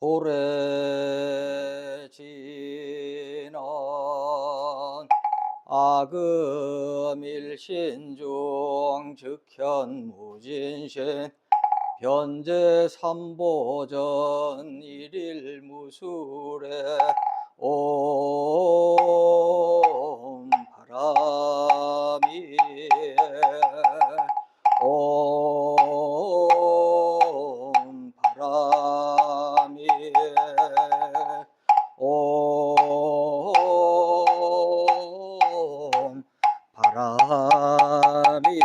고래지는 아금일신중 즉현무진신 변제삼보전 일일무술에 옴 바람이 옴 바람이 옴 바람이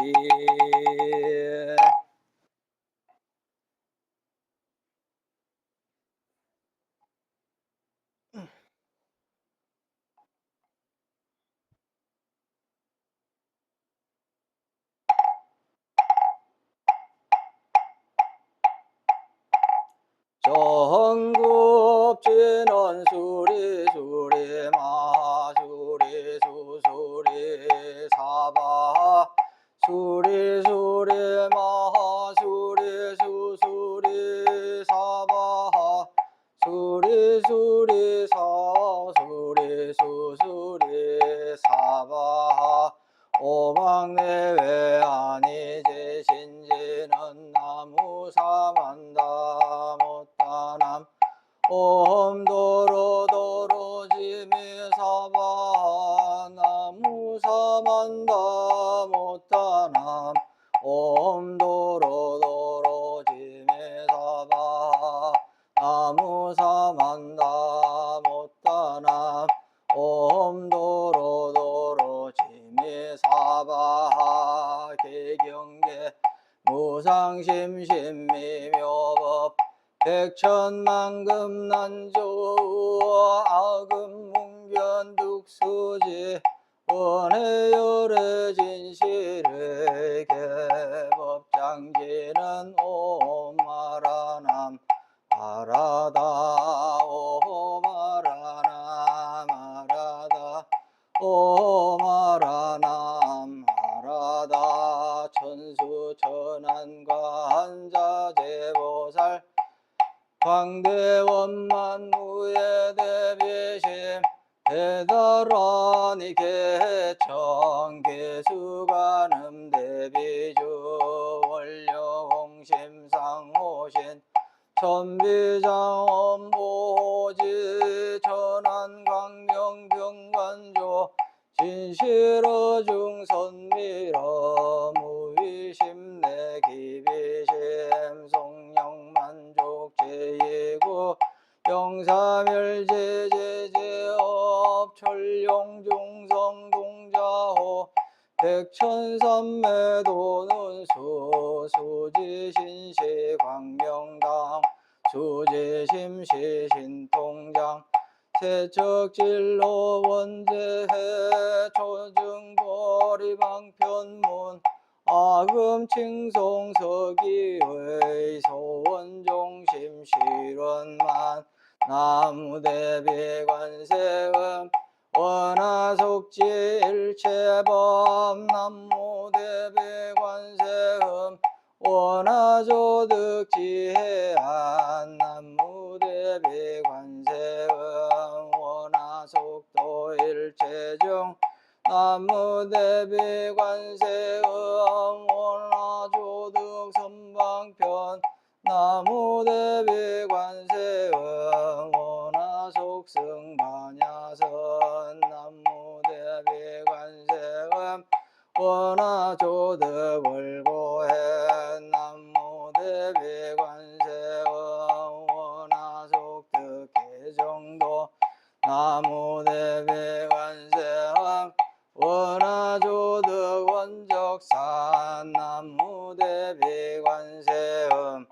정급진원 수리수리 마수리 수수리 사바 수리수리 마수리 수수리 사바 수리수리 사수리 수수리 사바 오망내외 아니제신지는 나무사만다 못다남 옴도로도로지미사바 나무사만다 못다남 옴도로도로지미사바 나무사만다 못다남 옴도로도로지미사바 개경계 무상심심미묘법 백천만금난조 아금문변득수지 원해열의 진실의 개법장지는 오마라남 아라다 오마라남 아라다 오마라남 아라다 천수천안과 한자재보살 광대원만무의 대비심 대다라니 개청 개수관음 대비주 원료홍심상호신 천비장엄보지 천안광명병관조 진실어중선미러 무위심내 기비심 송영만족 제2구 영사멸제제제업 철룡중성동자호 백천삼매도는 수지신시 광명당 수지심시 신통장 세척진로 원제해 초증보리방편문 아금칭송서기의 소원종심 실원만 나무대비관세음 원하속지일체법 나무대비관세음 원하조득지해안 나무대비관세음 원하속도일체중 나무대비관세음 원하조득선방편 나무대비관세음 원하속승반야선 나무대비관세음 원하조득월고해 나무대비관세음 원하속득계정도 나무대비관세음 원하조득 원적산 나무대비관세음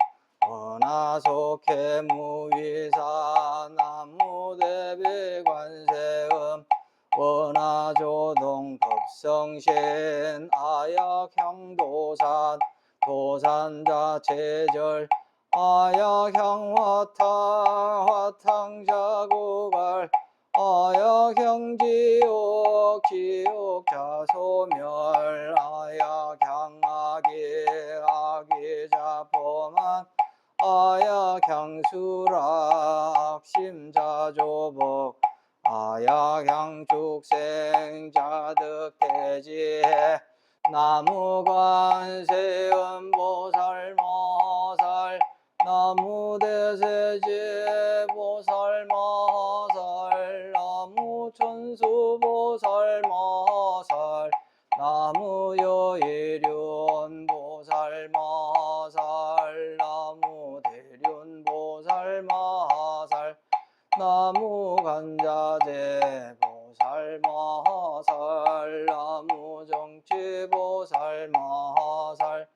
원하속해무위사 나무대비관세음 원하조동 법성신 아약향도산 도산자체절 아약향화탕 화탕자고갈 아약향지옥 지옥자소멸 아약향아기 아기자포만 아야 향수락 심자조복 아야 향축생자득대지해 나무관세음보살 마살 나무대세지보살 마살 나무천수보살 마살 나무여일륜보살 마살 나무대륜보살 마살 나무간자재보살 마살 나무정치보살 마살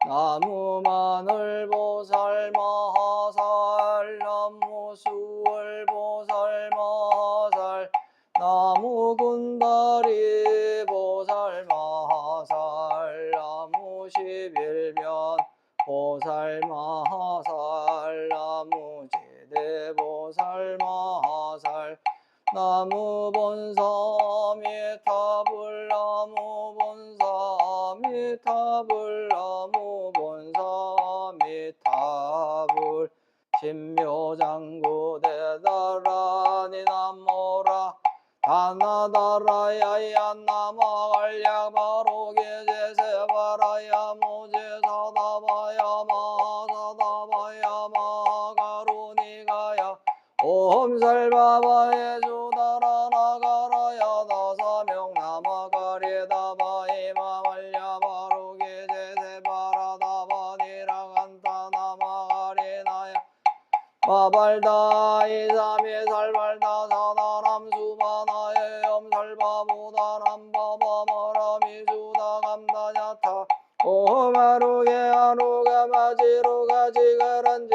나무마늘보살 마살 나무수월보살 마살 나무군다리보살 마살 나무십일면보살 마살 나무제대보살 마살 나무본사미타불 나무본사미타불 나무본사미타불 신묘장구대다라니 나모라 다나다라야야 나마갈야바로게제세바라야 무제사다바야 마사다바야 마가루니가야 옴살바바에 주다라나가라야 다사명 나마가리다바이 마말야바로게제세바라다바니라간타 나마가리나야 마발다이삼이살발다 사다람수바나에 엄살바보다람바바마라미수다감다냐타 오마루게 아루가마지루가 지가란제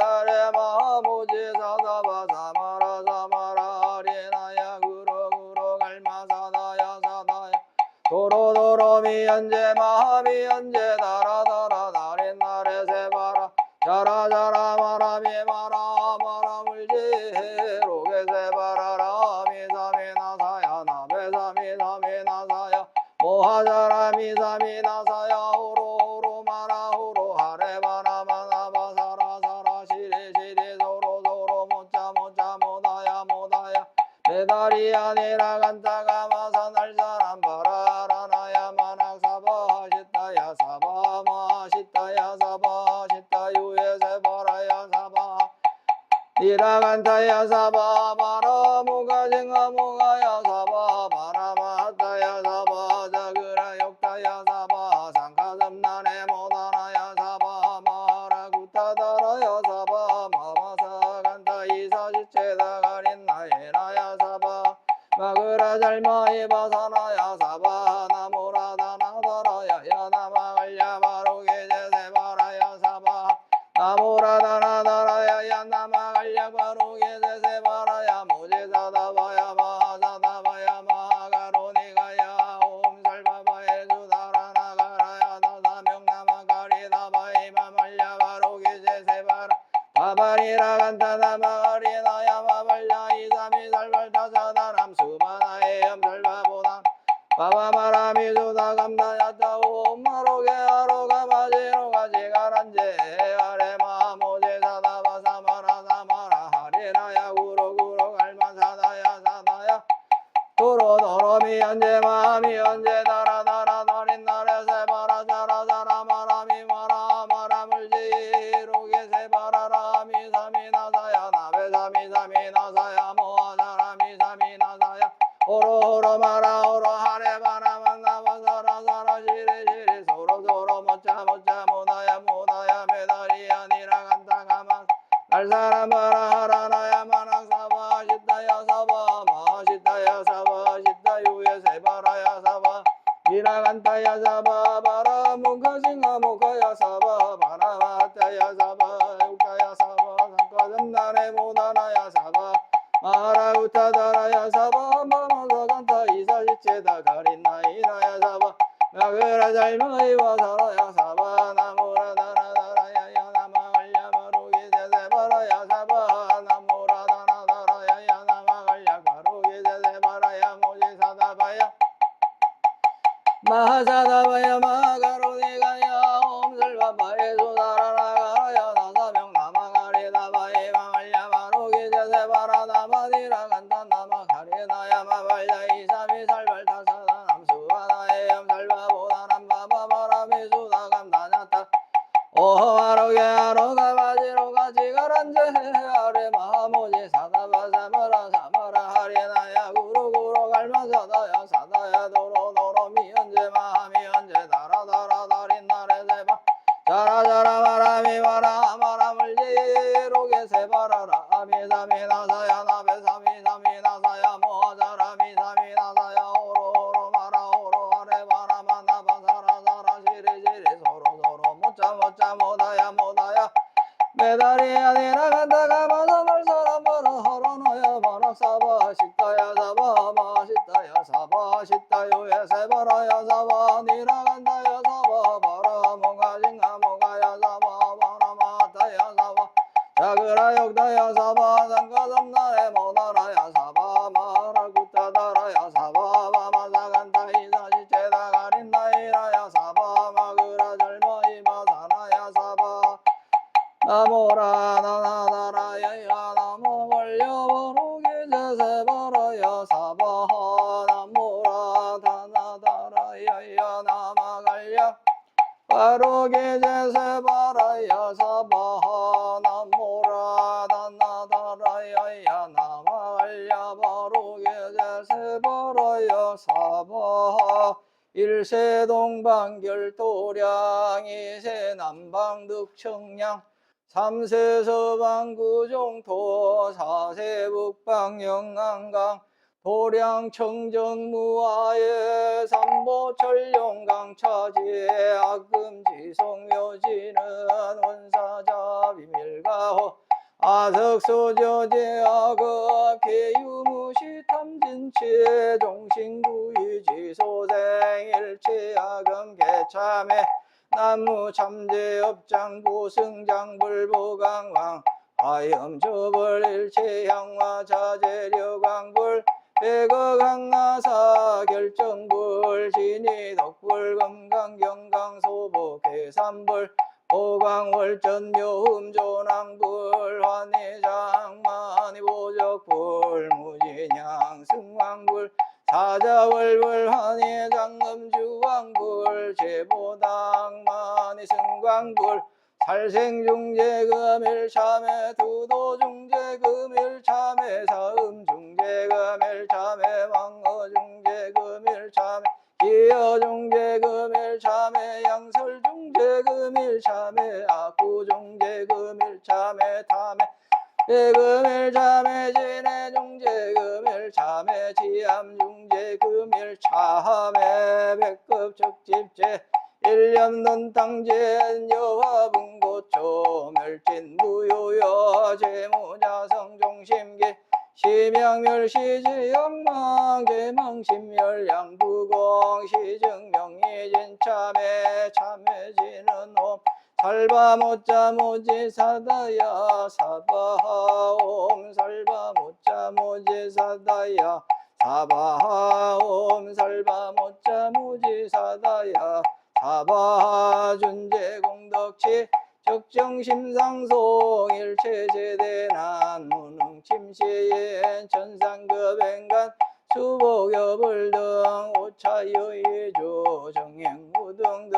아레마무지사다바 사마라 사마라 아리나야 구로구로 갈마사다야 사다야 도로도로 미연제 마하미연제 다라다라 다린나레 세바라 자라자라 마라미 마라 마라물지 로게세 바라라미 사미나사야 나베사미사미나사야 모하자라미사미나사야 호로호로 마라호로 하레바라마나바사라사라 시리시리 소로소로 모짜모짜 모다야 모다야 배달이 아니라 간다가 마사날사람 바라라나야 만학사바 시타야 사바 마시타야 사바 시타 유에세 바라야 사바 니라간타야 사바 바라 무가징가 무가야 사바 바라마타야 사바 자그라 욕타야 사바 상가섬난에 모다나야 사바 마라구타다라야 사바 마마사 간타 이사시체다 가린나에나야 사바 마그라 잘마이 바사나야 사바 나무라다나다라야 야나마갈야 바로게제세바라야 사바 나무라다나다라야 야나마갈야 바로게제세바라야 무지사다바야 마사다바야 마가로니가야 옴살바바에 주다라나가라야 다사명 나마가리다바이 마말야 바로게제세바라 바바리라간타나마가리나야 마발야 이삼이살발다사다람 수바나에 엄살바보다 바바마라미수다감다야타 옴마로게 아로가마지로가 지가란제 아레마모제사다바 사마라 사마라 하리라야 구로구로 갈마사다야 사다야 도로도로미 언제 마음이 언제 다라다라 다린나레 세바라 자라자라 마라미 마라 마라물지 로게세 바라라미 사미나사야 나베사미 사미나사야 모하사라미 사미나사야 오로오로 마라오로 하레바라 만나바사라사라 시리시리 소로소로 모짜모짜 모다야 모다야 메다리야 니라간다가만 날사람 바라하라나야 만학사바 시타야 사바 마시타야 사바 시타 유에 세바라야 사바 니라간타야 사바 바라 무카싱아 무카야 사바 바라마타야 사바 육타야 사바 상가전단에 모다나야 사바 마라우타다라야 사바 마마사간타 이사시체다 가린나이나야 사바 나그라 잘마이와 사라야 사바 나무라다나다라야 야나마갈야 바로게제세바라야 사바 나무라다나다라야 야나마갈야 바로게제세바라야 모지사다바야 마하사다바야 마가로니가야 옴슬바바에 소다라나가라야 나사명 나마디라 간다 나마 가리나야 마발야 이삼이 살발타 사다 남수하나에 염살바보다 남바바바라미 수다감 다냐타 오하로게 하로가 바지로가 지가란제 아래 마모지 사다바사마라 사마라 하리나야 구루구루 갈마사다야 사다야 도로도로 미연제 마미연제 다라다라 다린나레 세바 자라자라 마라미 마라 마라물지로게 세바라라 아미사미 나사야 나베사미 사미 나사야 모자라미 사미 나사야 오로오로 마라 오로 아래 마라마 나바사라 사라 시리시리 소로소로 모짜 모다야 모다야 메다리야 니나간다가 마사말 사람 바라 하라나야 마락사바 식다야 사바 마식다야 사바 식다요에 세바라야 사바 니나간다야 사바 바라 뭔가진가 뭔가야 사바 바라 마타야 사바 자그라 역다야 사바 상가섬나래 모다라야 사바 마라 굿다다라야 사바 마마사간다 이사시체다 가린나이라야 사바 마그라 젊어이 마사나야 사바 나모라 나나나라야야 나모 걸려버로게 제세바라야 사바하 나모라 다나다라야야 나마갈려 바로게 제세바라야 사바하 나모라 다나다라야야 나마갈려 바로게 제세바라야 사바하 일세 동방결도량 이세 남방득청량 삼세 서방 구종토 사세 북방 영안강 도량 청정 무아에 삼보철룡강 차지에 악금지 성묘지는 원사자 비밀가호 아석소저제 악업 개유무시 탐진치 종신구이지 소생일치 악음 개참에 나무 참제 업장 보승장 불보강왕 화염저벌 일체향화 자재려광불 백어강나사 결정불 진이덕불 검강경강소복 계산불 오강월전 묘음조낭불 환희장만이 보적불 무진양 승왕불 사자월불 환희장음주왕불 제보당만이 승광불 살생중재금일참에 두도중재금일참에 사음중재금일참에 왕어중재금일참에 기여중재금일참에 양설중재금일참에 악구중재금일참에 탐에 대금일참에 진해중재금일참에 지암중재금일참에 백급적집제 일념논탕제 여화분고초 멸진무효여 재무자성종심계 시명멸시지영망 제망심멸양부공 시증명이진참에 참해지는 옴 살바못자무지사다야 사바하옴 살바못자무지사다야 사바하옴 살바못자무지사다야 사바준재공덕치 적정심상송 일체제대난 무능침시엔 천상급행간 수복여불등 오차여의조 정행무등등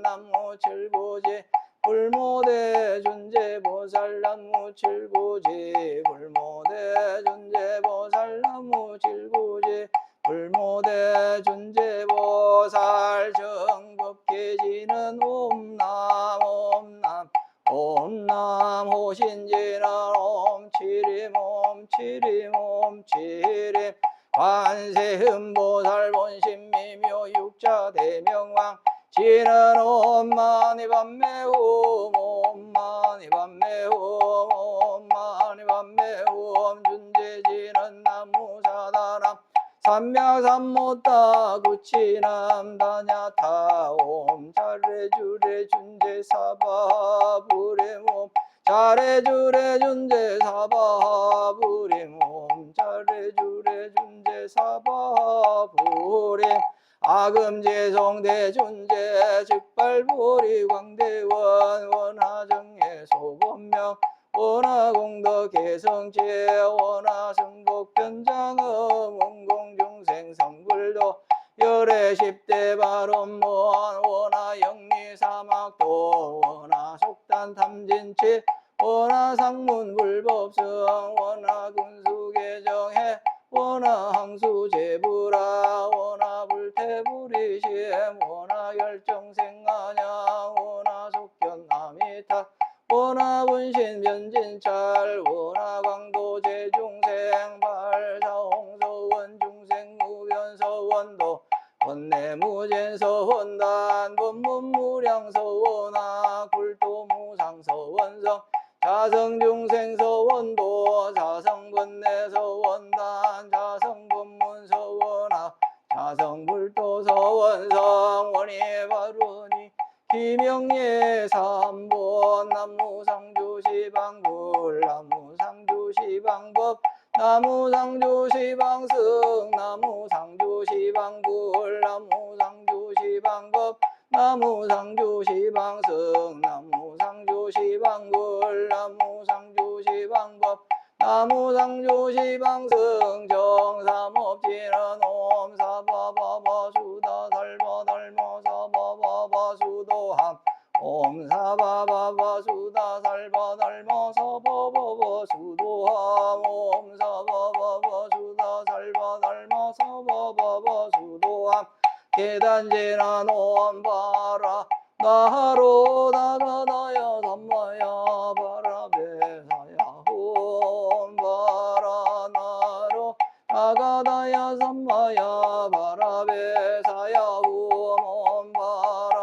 남무칠구지 불모대 준재보살 남무칠구지 불모대 준재보살 남무칠구지 불모대 준재보살 정법계지는 옴남 옴남 옴남 호신지는 옴치림 옴치림 옴치림 관세음보살 본심미묘 육자대명왕 지는 옴마니 밤매움 옴마니 밤매움 옴마니 밤매움 준재지는 나무사다남 삼명삼모따 구치남 다냐타 옴 잘해주래 준재사바 부레몸 잘해주래 준재사바 부레몸 잘해주래 준재사바 부레 아금제송대 준재 즉발보리 광대원 원하정의 소본명 원하 원하 공덕 개성체 원하 승복 변장음 운공중생 성불도 열애 십대 발언무한 원하 영리 사막도 원하 속단 탐진치 원하 상문 불법성 원하 군수개정해 원하 항수 제불아 원하 불태불이심 원하 열정생안양 원하 속견나미타 원하 분신 변진찰 원하 광도 제중생 발사홍서원 중생 무변서원도 원내무젠서원단 원문무량서원하 굴도무상서원성 자성중생서원도 자성번내서원단 자성번문서원하 자성불도서원성 원희바루니 기명예 삼본 나무상주시방불 나무상주시방법 나무상주시방승 나무상주시방불 나무상주시방법 나무상주시방승 나무상주시방불 나무상주시방법 나무상주시방승 정삼업지는 옴사바바바수다살바달머사바바바수도함 옴사바바바수다살바달머사바바바수도함 옴사바바바수다살바달머사바바바수도함 계단지나 논바라 나하로 나가다야 삼마야 바라베사야 홈바라 나로 나가다야 삼마야 바라베사야 홈바라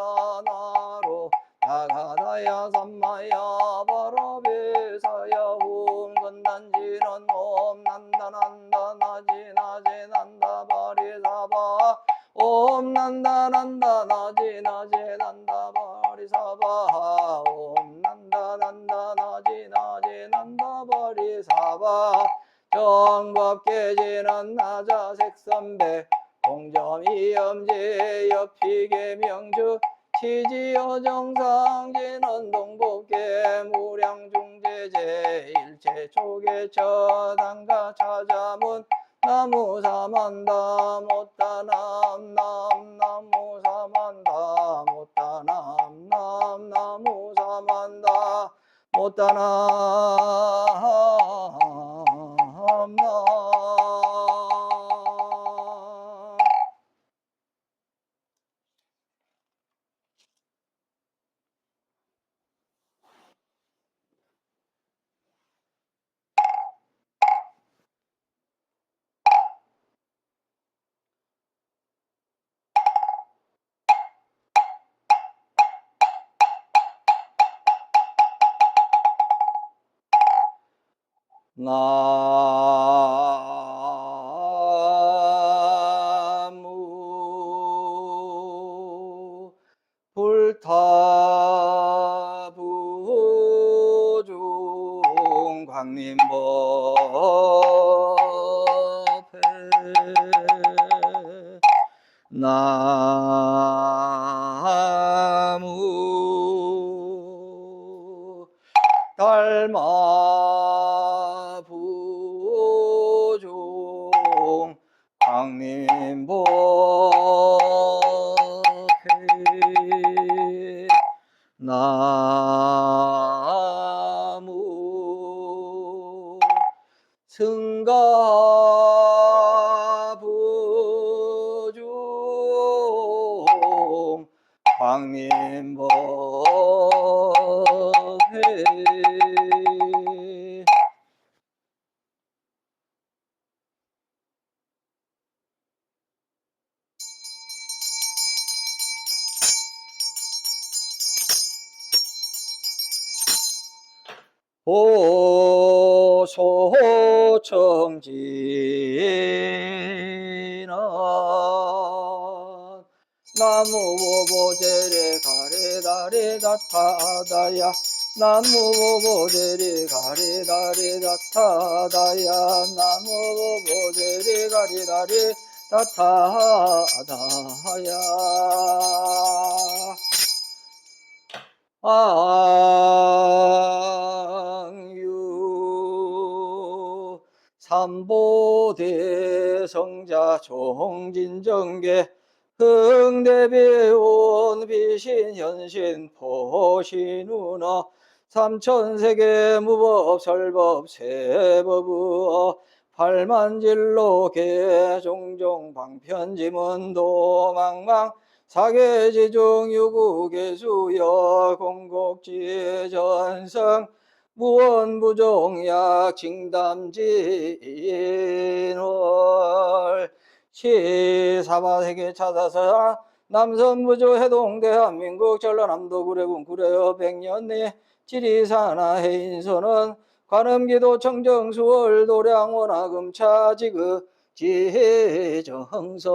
나로 나가다야 삼마야 바라베사야 홈 건단지는 옴 난다 난다 나지 나지 난다 바리사바 옴 난다 난다 나지 나지 난다 바리사바 옴 난다 난다 나지 나지 난다 바리사바 정법계지는 나자 색선배 공점이염제 옆이계명주 치지어정상지는 동법계 무량중제제 일체초계 처단가 차자문 나무사만다 못다남 나무사만다 못다남 나무사만다 못다남 나무 불타부중 광림법회 나무 달마부종 광림법회 나무 승가부종 광림법회 호소청진은 나무보보제레 가리다리다타다야 나무보보제레 가리다리다타다야 나무보보제레 가리다리다타다야 앙유 삼보대성자 종진정계 흥대비온 비신현신 포신운어 삼천세계 무법 설법 세법의어 팔만진로 개종종 방편지문도 망망 사계지중 유구개수여 공곡지전성 무원부종약 징담진월 시사바세계 찾아서 남선무조 해동 대한민국 전라남도 구례군 구례여 백년내 지리산하 해인선은 관음기도 청정수월 도량원하금 차지그 지정성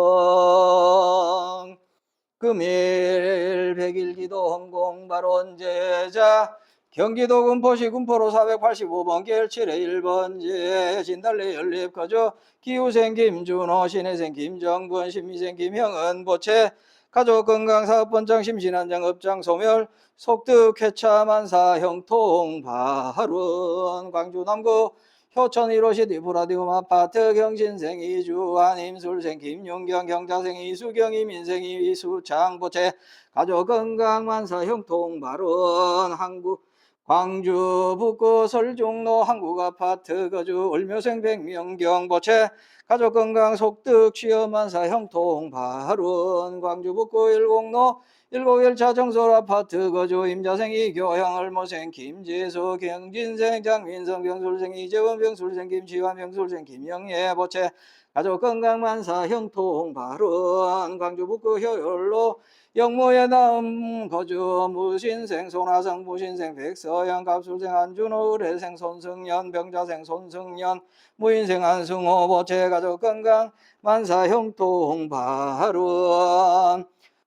금일 백일기도 헌공발원제자 경기도 군포시 군포로 485번 길 7회 1번지 진달래 연립거주 기후생 김준호 신혜생 김정근 신미생 김형은 보채 가족건강사업본장 심신안장 업장 소멸 속득 쾌차 만사 형통 발운 광주 남구 효천 1호시 디브라디움 아파트 경신생 이주환 임술생 김용경 경자생 이수경 이민생 이수창 보채 가족건강 만사 형통 발운 한국 광주 북구 설중로 한국아파트 거주 을묘생 백명경 보채 가족건강 속득 취업만사 형통 발운 광주 북구 일곡로 7일차 정솔아파트 거주 임자생 이교형 을모생 김지수 경진생 장민성 병술생 이재원 병술생 김지환 병술생 김영예 보채 가족건강만사 형통 발운 광주 북구 효율로 영모의 다음 거주 무신생 손화성 무신생 백서영 갑술생 안준호 의뢰생 손승연 병자생 손승연 무인생 안승호 보채 가족건강 만사 형통 발운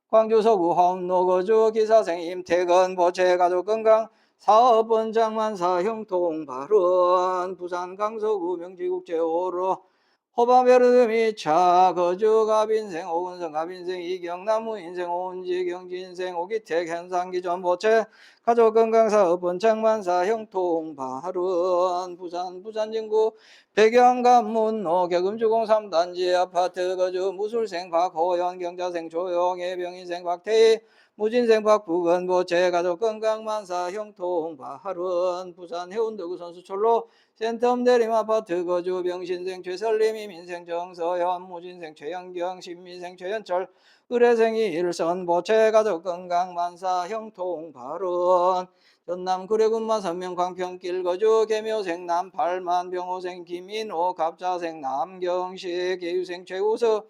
광주 서구 화엄로 거주 기사생 임태건 보채 가족건강 사업본장 만사 형통 발운 부산 강서구 명지국제호로 호바베르 미차 거주 가빈생 오은성 가빈생 이경나무 인생 오은지 경진생 오기택 현상기전 보채 가족건강사업본장 만사 형통 발운 부산 진구 백양간문로 격음주공 3단지 아파트 거주 무술생 박호연 경자생 조용해 병인생 박태희 무진생 박부근 보채 가족건강만사 형통 발운 부산 해운대구 선수철로 센텀 대림 아파트 거주 병신생 최설림 이민생 정서현 무진생 최영경 신민생 최현철 의뢰생 이일선 보채 가족건강 만사 형통 발운 전남 구례군마 선명 광평길 거주 계묘생 남팔만 병호생 김인호 갑자생 남경식 계유생 최우석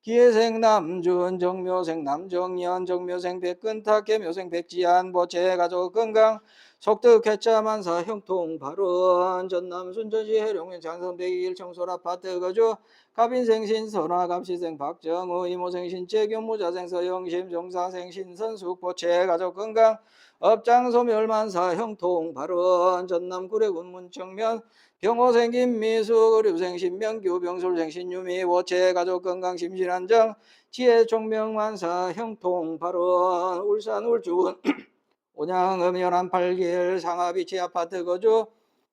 기회생 남준 정묘생 남정연 정묘생 백근탁 계묘생 백지한 보채 가족건강 속득 쾌차 만사 형통 발운 전남 순천시 해룡면 장성 101 청솔아파트 거주 갑인생 신선화 갑시생 박정우 이모생 신채균 무자생 서영심 정사생 신선숙 보채 가족건강 업장 소멸 만사 형통 발운 전남 구례군 문청면 병호생 김미숙 의료생 신명규 병술생 신유미 보채 가족건강 심신안정 지혜 총명 만사 형통 발운 울산 울주군 온양읍 11팔길 상하비치 아파트 거주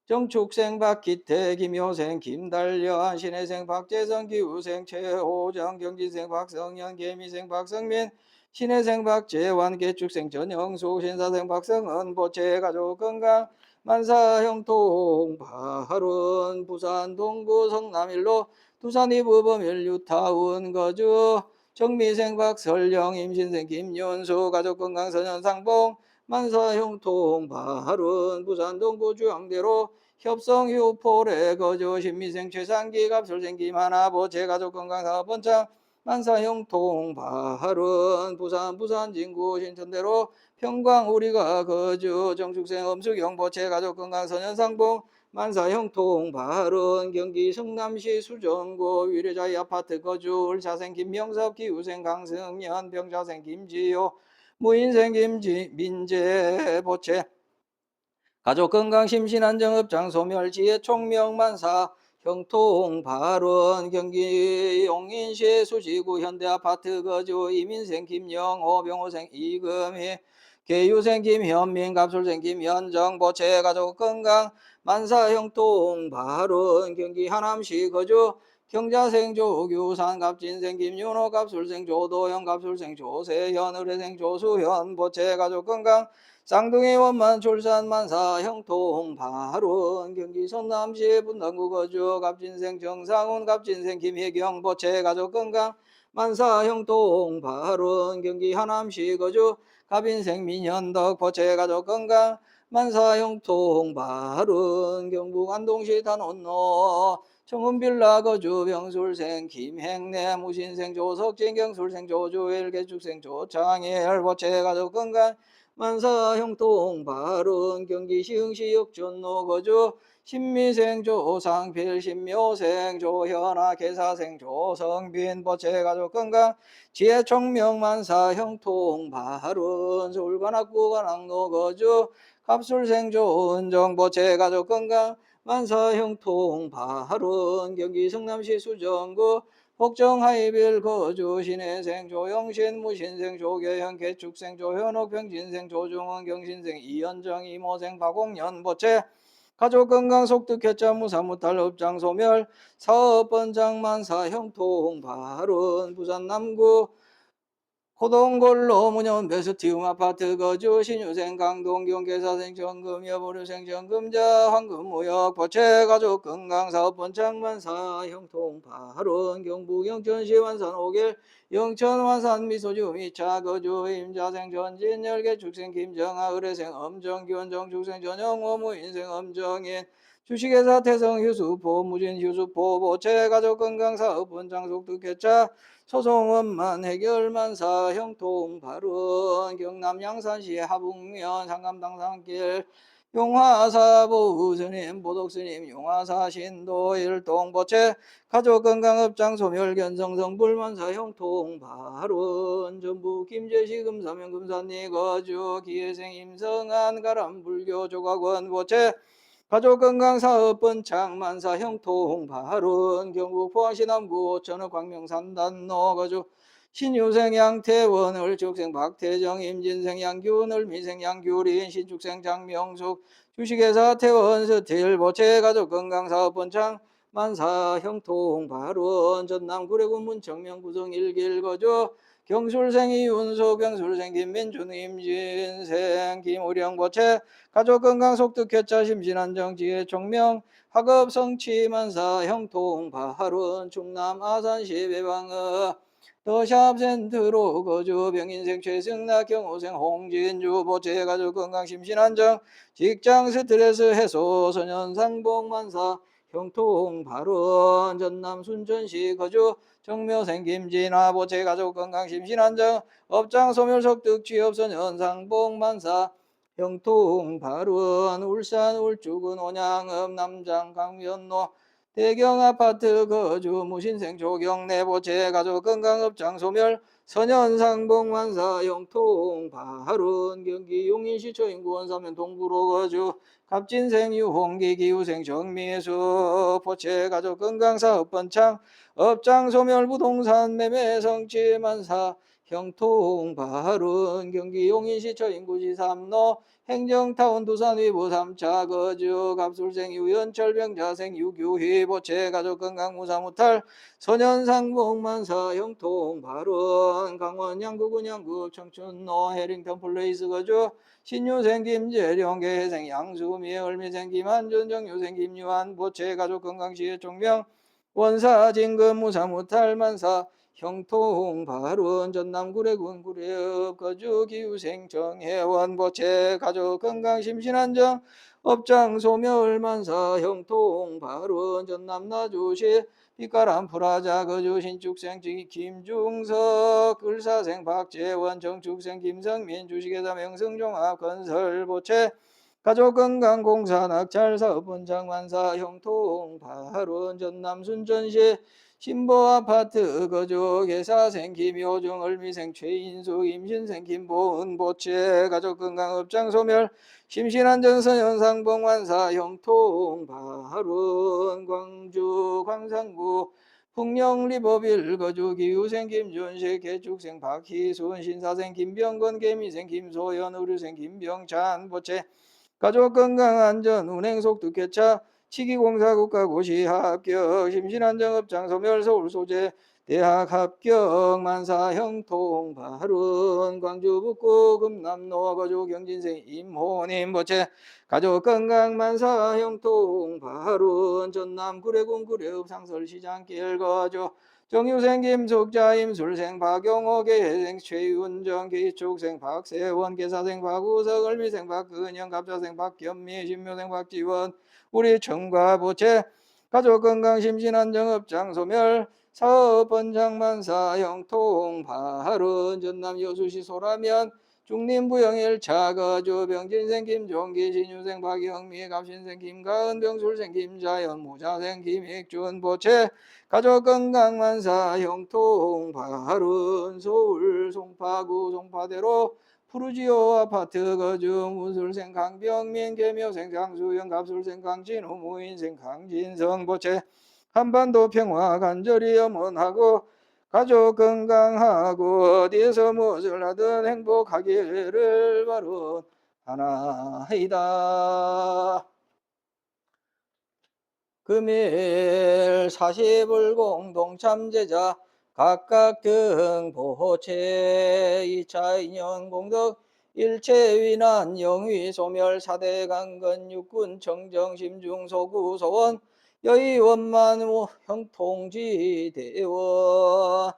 정축생 박기태 김효생 김달련 신혜생 박재성 기우생 최호정 경진생 박성현 개미생 박성민 신혜생 박재환 개축생 전영수 신사생 박성은 보채 가족건강 만사 형통 발운 부산 동구 성남일로 두산 이부범일 유타운 거주 정미생 박설영 임신생 김윤수 가족건강 선현상봉 만사 형통 발운 부산 동구 주황대로 협성 휴포래 거주 신미생 최상기 갑술생 김하나 보채 가족건강사업본장 만사 형통 발운 부산 진구 신천대로 평광 우리가 거주 정축생 엄수경 보채 가족건강 선현상봉 만사 형통 발운 경기 성남시 수정구 위례자이 아파트 거주 을사생 김명섭 기후생 강승연 병자생 김지효 무인생 김민재 보채 가족건강 심신안정업장 소멸 지혜 총명 만사 형통 발운 경기 용인시 수지구 현대아파트 거주 이민생 김영호 병호생 이금희 계유생김 현민 갑술생김 현정 보채 가족 건강 만사 형통 발운 경기 하남시 거주 경자생 조규산 갑진생 김윤호 갑술생 조도현 갑술생 조세현 의뢰생 조수현 보채 가족 건강 쌍둥이 원만 출산 만사 형통 발운 경기 성남시 분당구 거주 갑진생 정상훈 갑진생 김혜경 보채 가족 건강 만사 형통 발운 경기 하남시 거주 갑인생 민현덕 보채 가족 건강 만사 형통 발운 경북 안동시 단원로 청운빌라 거주 병술생 김행래 무신생 조석진 경술생 조주일 개축생 조창일 보채 가족 건강 만사 형통 발운 경기 시흥시 역전로 거주 신미생 조상필 신묘생 조현아 개사생 조성빈 보채 가족 건강 지혜총명 만사 형통 발운 서울관악구 관악로 거주 갑술생 조은정 보채 가족 건강 만사 형통 발운 경기 성남시 수정구 복정하이빌 거주 신혜생 조영신 무신생 조계현 개축생 조현옥 병진생 조중원 경신생 이현정 이모생 박옥년 보채 가족 건강 속득 개자 무사무탈 업장 소멸 사업번장 만사 형통 발운 부산 남구 호동골로 문현 베스티움 아파트 거주 신유생 강동경 계사생 정금 여보류생 정금자 황금무역 보채 가족 건강 사업번창 만사 형통 발운 경북 영천시 완산 5길 영천 완산 미소주 미차 거주 임자생 전진열 개축생 김정아 의뢰생 엄정기원 정축생 전영호 무인생 엄정인 주식회사 태성 휴수포 무진 휴수포 보채 가족 건강 사업번창 속득 개차 소송원만 해결 만사 형통 발운 경남 양산시 하북면 상감당산길 용화사 보우스님 보덕스님 용화사 신도 일동 보채 가족 건강 업장 소멸 견성성 불만사 형통 발운 전북 김제시 금사면 금산리 거주 기회생 임성한 가람 불교 조각원 보채 가족 건강 사업 번창 만사 형통 발운 경북 포항시 남구 오천읍 광명산 단로 거주 신유생 양태원 을축생 박태정 임진생 양규은 을미생 양규린 신축생 장명숙 주식회사 태원 스틸 보채 가족 건강 사업 번창 만사 형통 발운 전남 구례군 문청명 구성 1길 거주 경술생 이윤석 병술생 김민준 임진생 김우령 보채 가족 건강 속득 개차 심신안정 지혜 총명 학업 성취 만사 형통 발운 충남 아산시 배방읍 더샵 센트로 거주 병인생 최승낙 경호생 홍진주 보채 가족 건강 심신안정 직장 스트레스 해소 소년 상봉 만사 형통 발운 전남 순천시 거주 정묘생 김진아 보채 가족 건강 심신안정 업장 소멸 속득 취업 소년 상봉 만사 형통 발운 울산 울주군 온양읍 남장 강변로 대경아파트 거주 무신생 조경래 보채 가족 건강 업장 소멸 선현 상봉 만사 형통 발운 경기 용인시 초인구 원사면 동구로 거주 갑진생 유홍기 기후생 정미수 보채 가족 건강 사업 번창 업장 소멸 부동산 매매 성취 만사 형통 발운 경기 용인시 초인구시 3로 행정타운 두산 위부 3차 거주 갑술생 유연철 병자생 유규희 보채 가족 건강 무사무탈 소년상봉 만사 형통 발운 강원 양구군 양구 청춘로 해링턴 플레이스 거주 신유생 김재령 계생 양수미 을미생 김한준 정유생 김유한 보채 가족 건강시의 총명 원사 진금 무사무탈 만사 형통 발운 전남 구례군 구례읍 거주 기후생 정혜원 보채 가족 건강 심신안정 업장 소멸 만사 형통 발운 전남 나주시 빛가람 프라자 거주 신축생 김중석 을사생 박재원 정축생 김성민 주식회사 명성종합 건설 보채 가족 건강 공사 낙찰 사업 번창 만사 형통 발운 전남 순천시 신보 아파트 거주 계사생 김효중 을미생 최인숙 임신생 김보은 보채 가족 건강 업장 소멸 심신안정 선현 상봉 만사 형통 발운 광주 광산구 풍령리법일 거주 기후생 김준식 개축생 박희순 신사생 김병건 개미생 김소연 의료생 김병찬 보채 가족건강안전 운행속특혜차 치기공사 국가고시 합격 심신안정업장 소멸 서울 소재 대학 합격 만사형통 발운 광주 북구 금남로 거주 경진생 임호님 보채 가족건강 만사형통 발운 전남 구례군 구례읍 상설시장길 거주 정유생 김숙자 임술생 박용호 계생 최윤정 기축생 박세원 계사생 박우석 을미생 박근영 갑자생 박겸미 신묘생 박지원 우리 청과 보채 가족건강 심신안정업장 소멸 사업번창만사 형통 발운 전남 여수시 소라면 중림부영 1차 거주 병진생 김종기 신유생 박영미 갑신생 김가은 병술생 김자연 무자생 김익준 보채 가족건강만사 형통 발운 서울 송파구 송파대로 푸르지오 아파트 거주 문술생 강병민 개묘생 강수영 갑술생 강진우 무인생 강진성 보채 한반도 평화 간절히 염원하고 가족 건강하고 어디에서 무엇을 하든 행복하기를 바라나이다. 금일 40을 공동참제자 각각 등보채 2차 인연 공덕 일체 위난 영위 소멸 4대 강건 육군 청정 심중 소구 소원 여의 원만 형통지 대원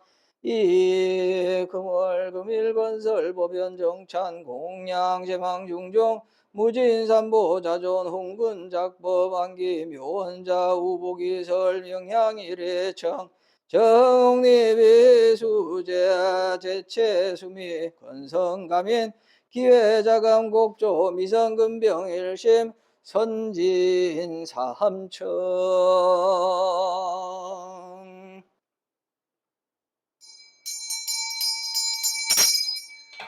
이 금월 금일 건설 보변 정찬 공양 제망 중종 무진삼보 자존 홍근 작법 안기 묘원자 우보기설 명향일회청 정립이 수제 제체 수미 건성가민 기회자감 곡조 미성근병일심 선진 삼청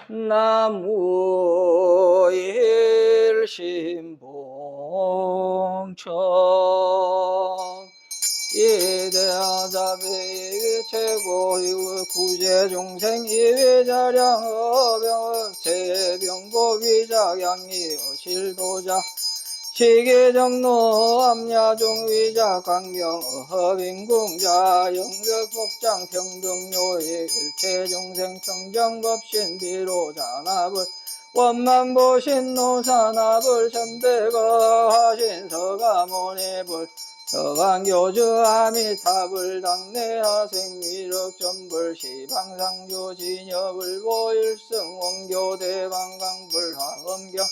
나무 일심봉청 이대하자비 최고의 구제중생 이위자량 어병 제병고 위자양이 어실도자 시계정로 암야중 위자 강명 어빈궁자 영력복장 평등요의 일체중생 청정법신 비로자납을 원만보신 노산압을 천배거 하신 서가모니불 서강교주 아미타불 당내하생미륵 전불 시방상조 진여불 보일승 원교 대방강불 화엄경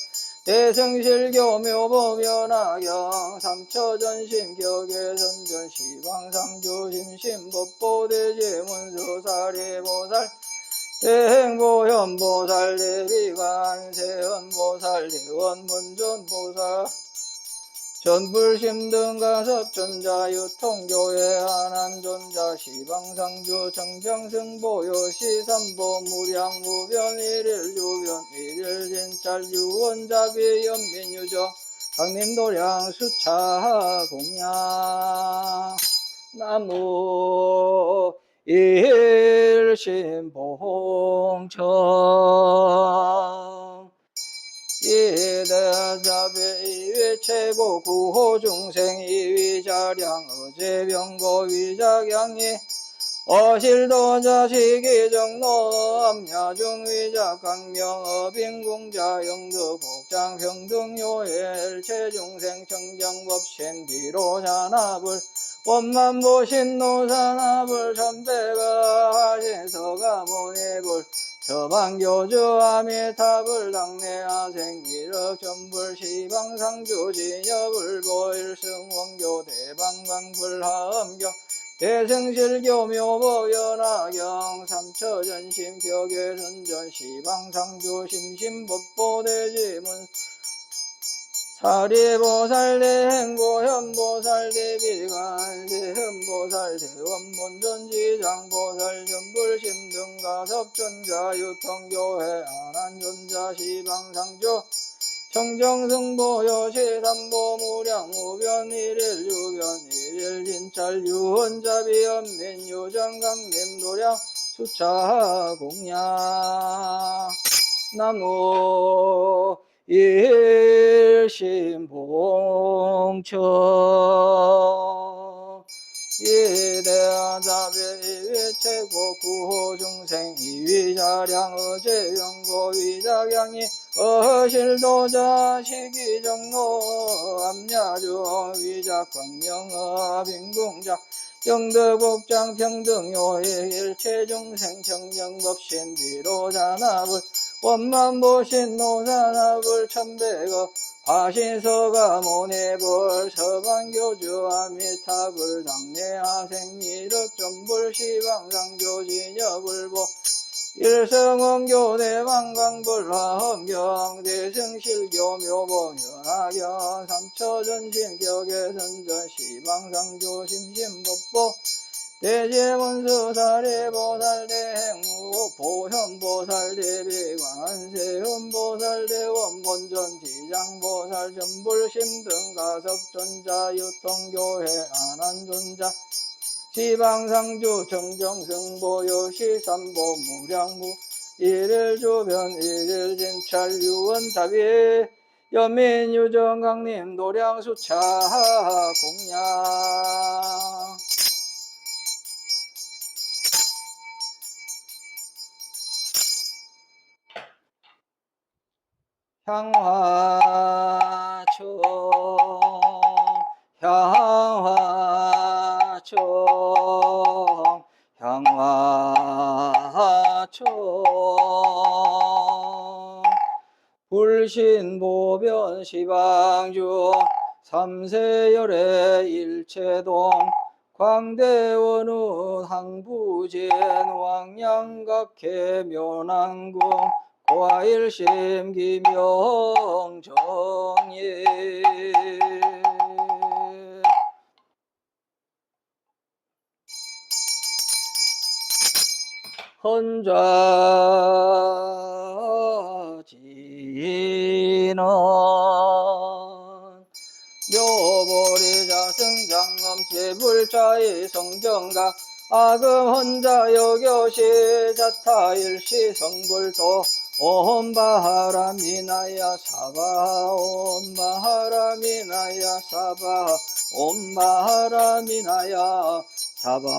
대승실교 묘보면하경 삼처전심 격예선전 시방상조 심심법보대제문수사리보살 대행보현보살 대비관세현보살 대원문전보살 전불심등가섭전자 유통교회 안한존자 시방상주 정정승보요시 삼보 무량무변 일일주변 일일진찰 유원자비 연민유정 강림도량 수차 공양 나무 일심봉청 이대자비 이위 최고 구호중생 이위자량 어제병고 위자양이 어실도자 시기정로 암야중위자 강명 어빈궁자 영득복장 평등요해 일체중생 청정법신 비로자납을 원만보신 노산압을 천배가 하신 서가모니불 서방교주 아미타불 당내하생 미륵 전불 시방상주 진여불 보일승 원교 대방광불 하엄경 대승실교 묘보연하경 삼처전심 격예선전 시방상주 심심법보대지문 사리보살 대행보현보살 대비관 대현보살 대원본전지장보살 전불심등가섭전자 유통교회 안한전자 시방상조 청정승보요시 삼보무량무변 일일유변 일일진찰 유언자비 연민유정강림도량 수차공양 나무 일심봉청 이대한 자비 최고 구호중생 이위자량 어제영고 위자량이 어실도자 시기정로 암야중 위자광명어 빈궁자 영德복장 평등요일 일체중생 청정법신 뒤로자납을 원만보신 노산합을 천백어 화신서가 모내불 서방교주 아미타불 당내하생미륵 전불 시방상교진여불보 일성원교 대방광불 화엄경 대승실교 묘봉현하경 삼처전신 격의선전 시방상조 심심법보 대제원수 사례보살 대행무 보현보살 대비관세음보살 대원본전 지장보살 전불심등 가섭존자 유통교회 안한존자 지방상주 정정승보요시 삼보 무량무 일일주변 일일진찰 유언답이 연민유정강림 도량수차 공양 향화총 향화총 향화총 불신보변 시방주 삼세열의 일체동 광대원우 항부진 왕양각해 묘난궁 고아일심 김영정예 헌좌지는 묘보리자 승장엄제불자의 성정각 아금 헌자 여교시 자타일시 성불도 옴바하라미나야 사바 옴바하라미나야 사바 옴바하라미나야 사바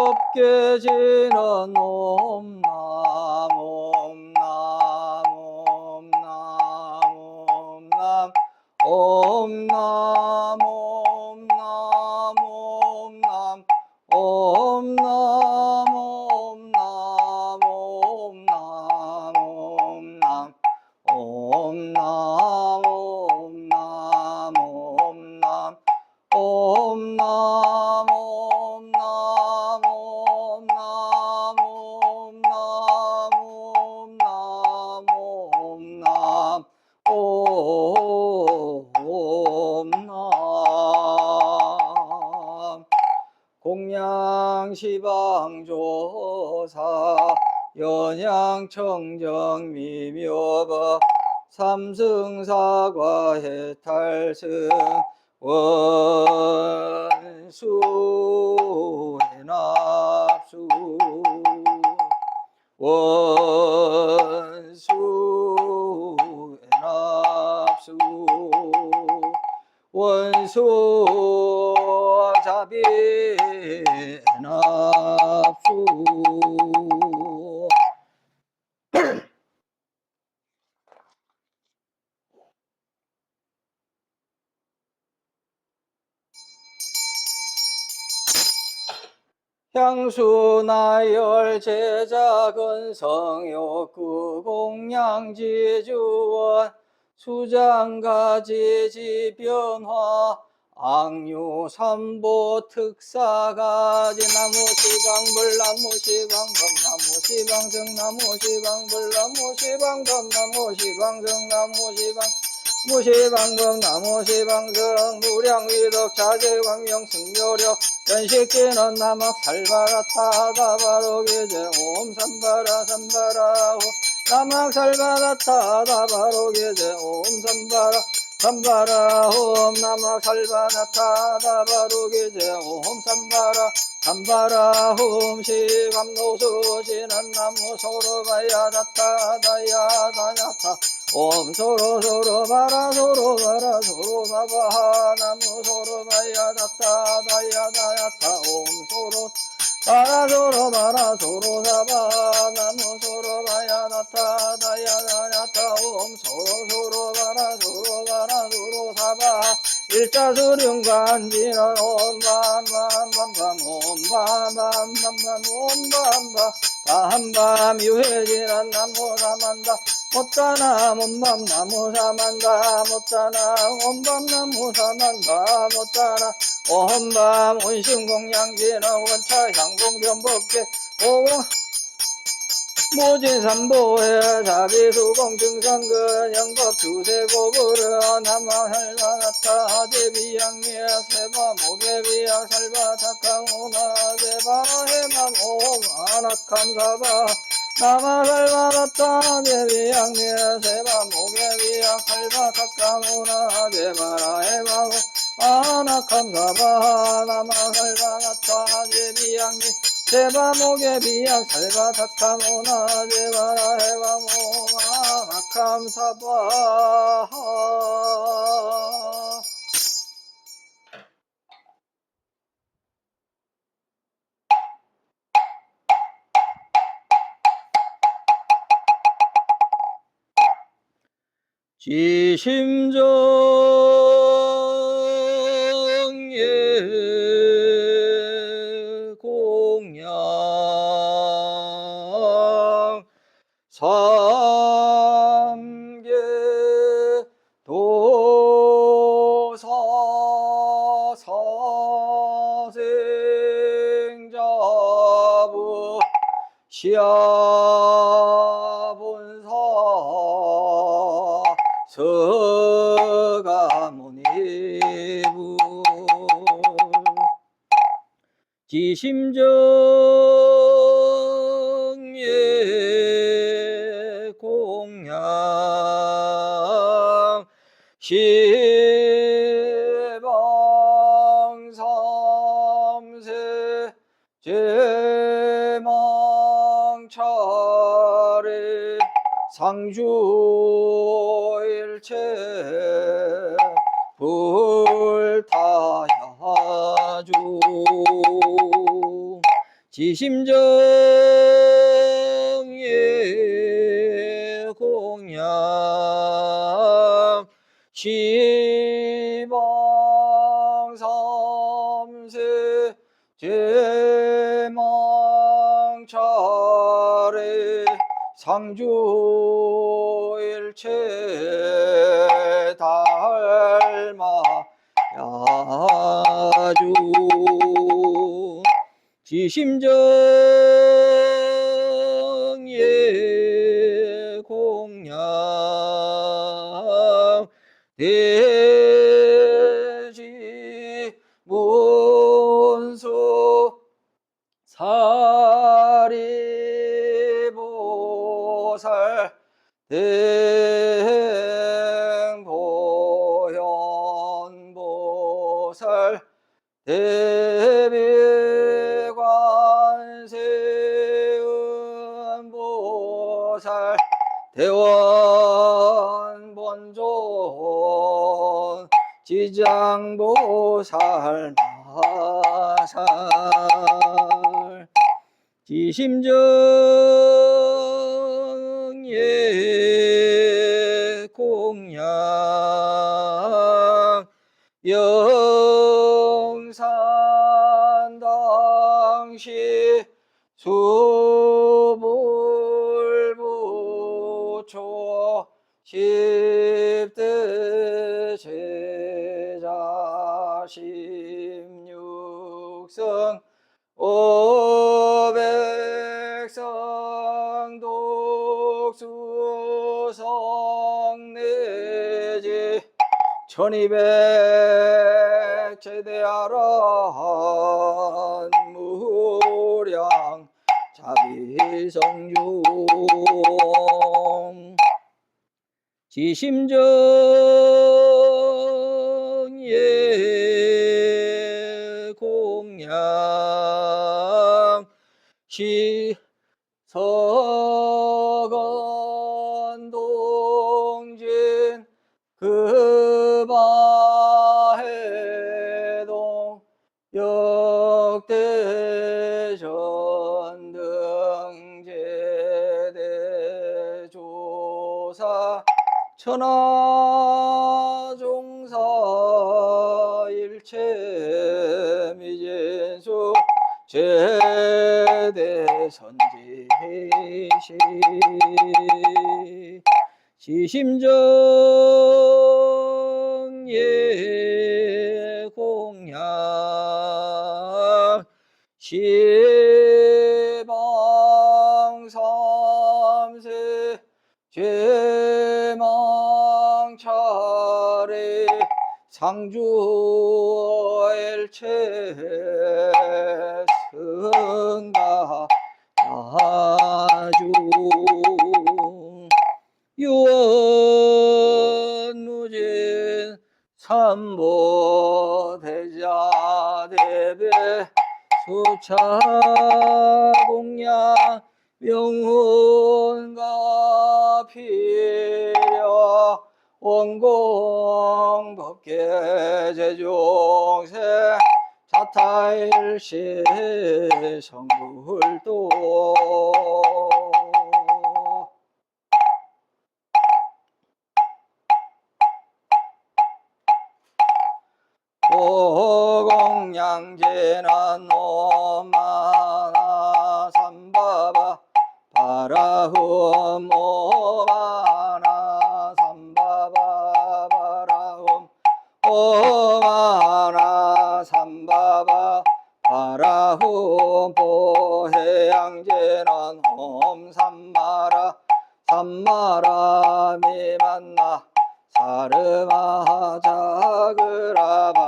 정법계지는 옴남 옴남 옴남 옴남 옴남 옴남 옴남 옴남 옴남 옴남 옴남 공양시방조사 연양청정미묘법 삼승사과 해탈승 원수해납수 원수해납수 원수자비해납수 향수나열 제자근성욕구 공양지주원 수장가지지변화 악류삼보 특사가지 나무시방불 나무시방범 나무시방승 나무시방불 나무시방범 나무시방승 나무시방 무시방범 나무시방승 무량위덕 자재광명 승묘력 연식기는 남악 살바라타다바로기제 옴 삼바라 삼바라 오 남악 살바라타다바로기제 옴 삼바라 삼바라 옴 남악 살바라타다바로기제 옴 삼바라 삼바라 옴 시감노수 진한나무 소로바야다타다야다야타 옴 소로소로바라 소로바라 소로바바 나무 소로바야다타다야다야타 옴 소로바라 소로바라 소로사바 나무 소로바야다타다야다야타 옴 소로소로바라 소로바라 소로사바 일자수령간지는 옴밤밤밤밤밤 옴밤밤밤밤 옴밤밤 밤밤 유해지는 나무사만다 못자나 못밤 나무사만다 못자나 온밤 나무사만다 못자나 온밤 온신공양지는 원차 향공변법계 오공 모진삼보회 자비수공증상근 영법 주세고불어 남아살바나타 제비양미야 세바 모개비야 살바 착강오나 제바 해마모마낙함사바 남아살바나타 제비양미야 세바 모개비야 살바 착강오나 제바 해마모 아낙함사바 남아살바나타 제비양미 제바목에 비약 살바 탁함오나 제바라 해바모마 낙함사바 지심정예 공양 삼계 도사 사생자부 시아본사 서가모니부 지심정예 공양 시방삼세 제망차례 상주일체 불타야주 지심정예 공양 시방삼세 제망차례 상주일체 달마야주 지심정예 공양 대지 문수 사리보살 대 대원 본존 지장보살 마살 지심정예 공양 영산당시 수불부초 10대 제자 16성 500성 독수성내지 1200 제대하란 무량 자비성중 지심정예 공양 시서건동진 그바해동 역대전등제대조사 천하종사 일체미진수 제대선지시 지심정예 공양 시방삼세 죄망차례 상주일체 승가 아주 유언무진 삼보대자대배 수차공양 명훈과 필여 원공법계 제중세 자타일시 성불도 오공양제는 오마나 삼바바 바라흠 오마나 삼바바 바라흠 오마나 삼바바 바라흠 보해양제는 옴 삼마라 삼마라 미만나 사르마 자그라바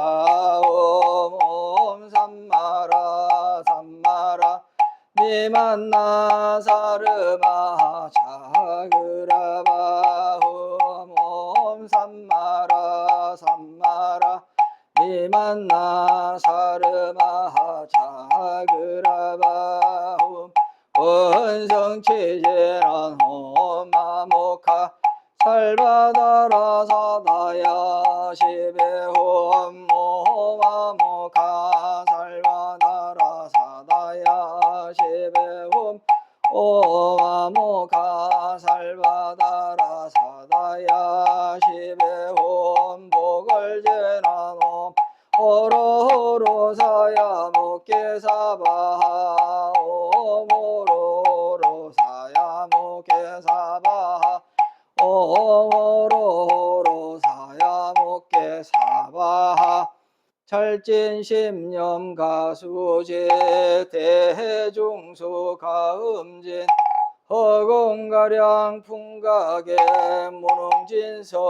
옴 삼마라 삼마라 미만나 사르마 자그라바 옴 삼마라 삼마라 미만나 사르마 자그라바 원성체제란 옴마모카 살바다라 사다야 시베홈 오마모카 살바다라 사다야 시베홈 오마모카 살바다라 사다야 시베홈 복을제나놈 호로호로 사야 목계사바하 오모로로 사야 목계사바하 오모로로 사야목계 사바하 철진심념 가수제 대중수 가음진 허공가량 풍각의 무능진설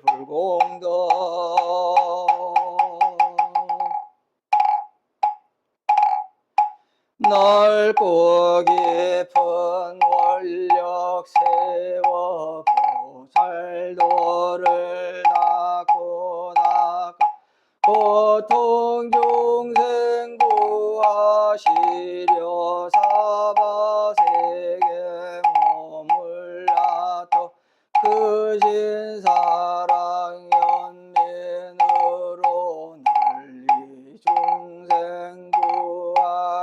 불공덕 넓고 깊은 원력 세워 보살도를 닦고 고통 중생 구하시려 사바세계 몸을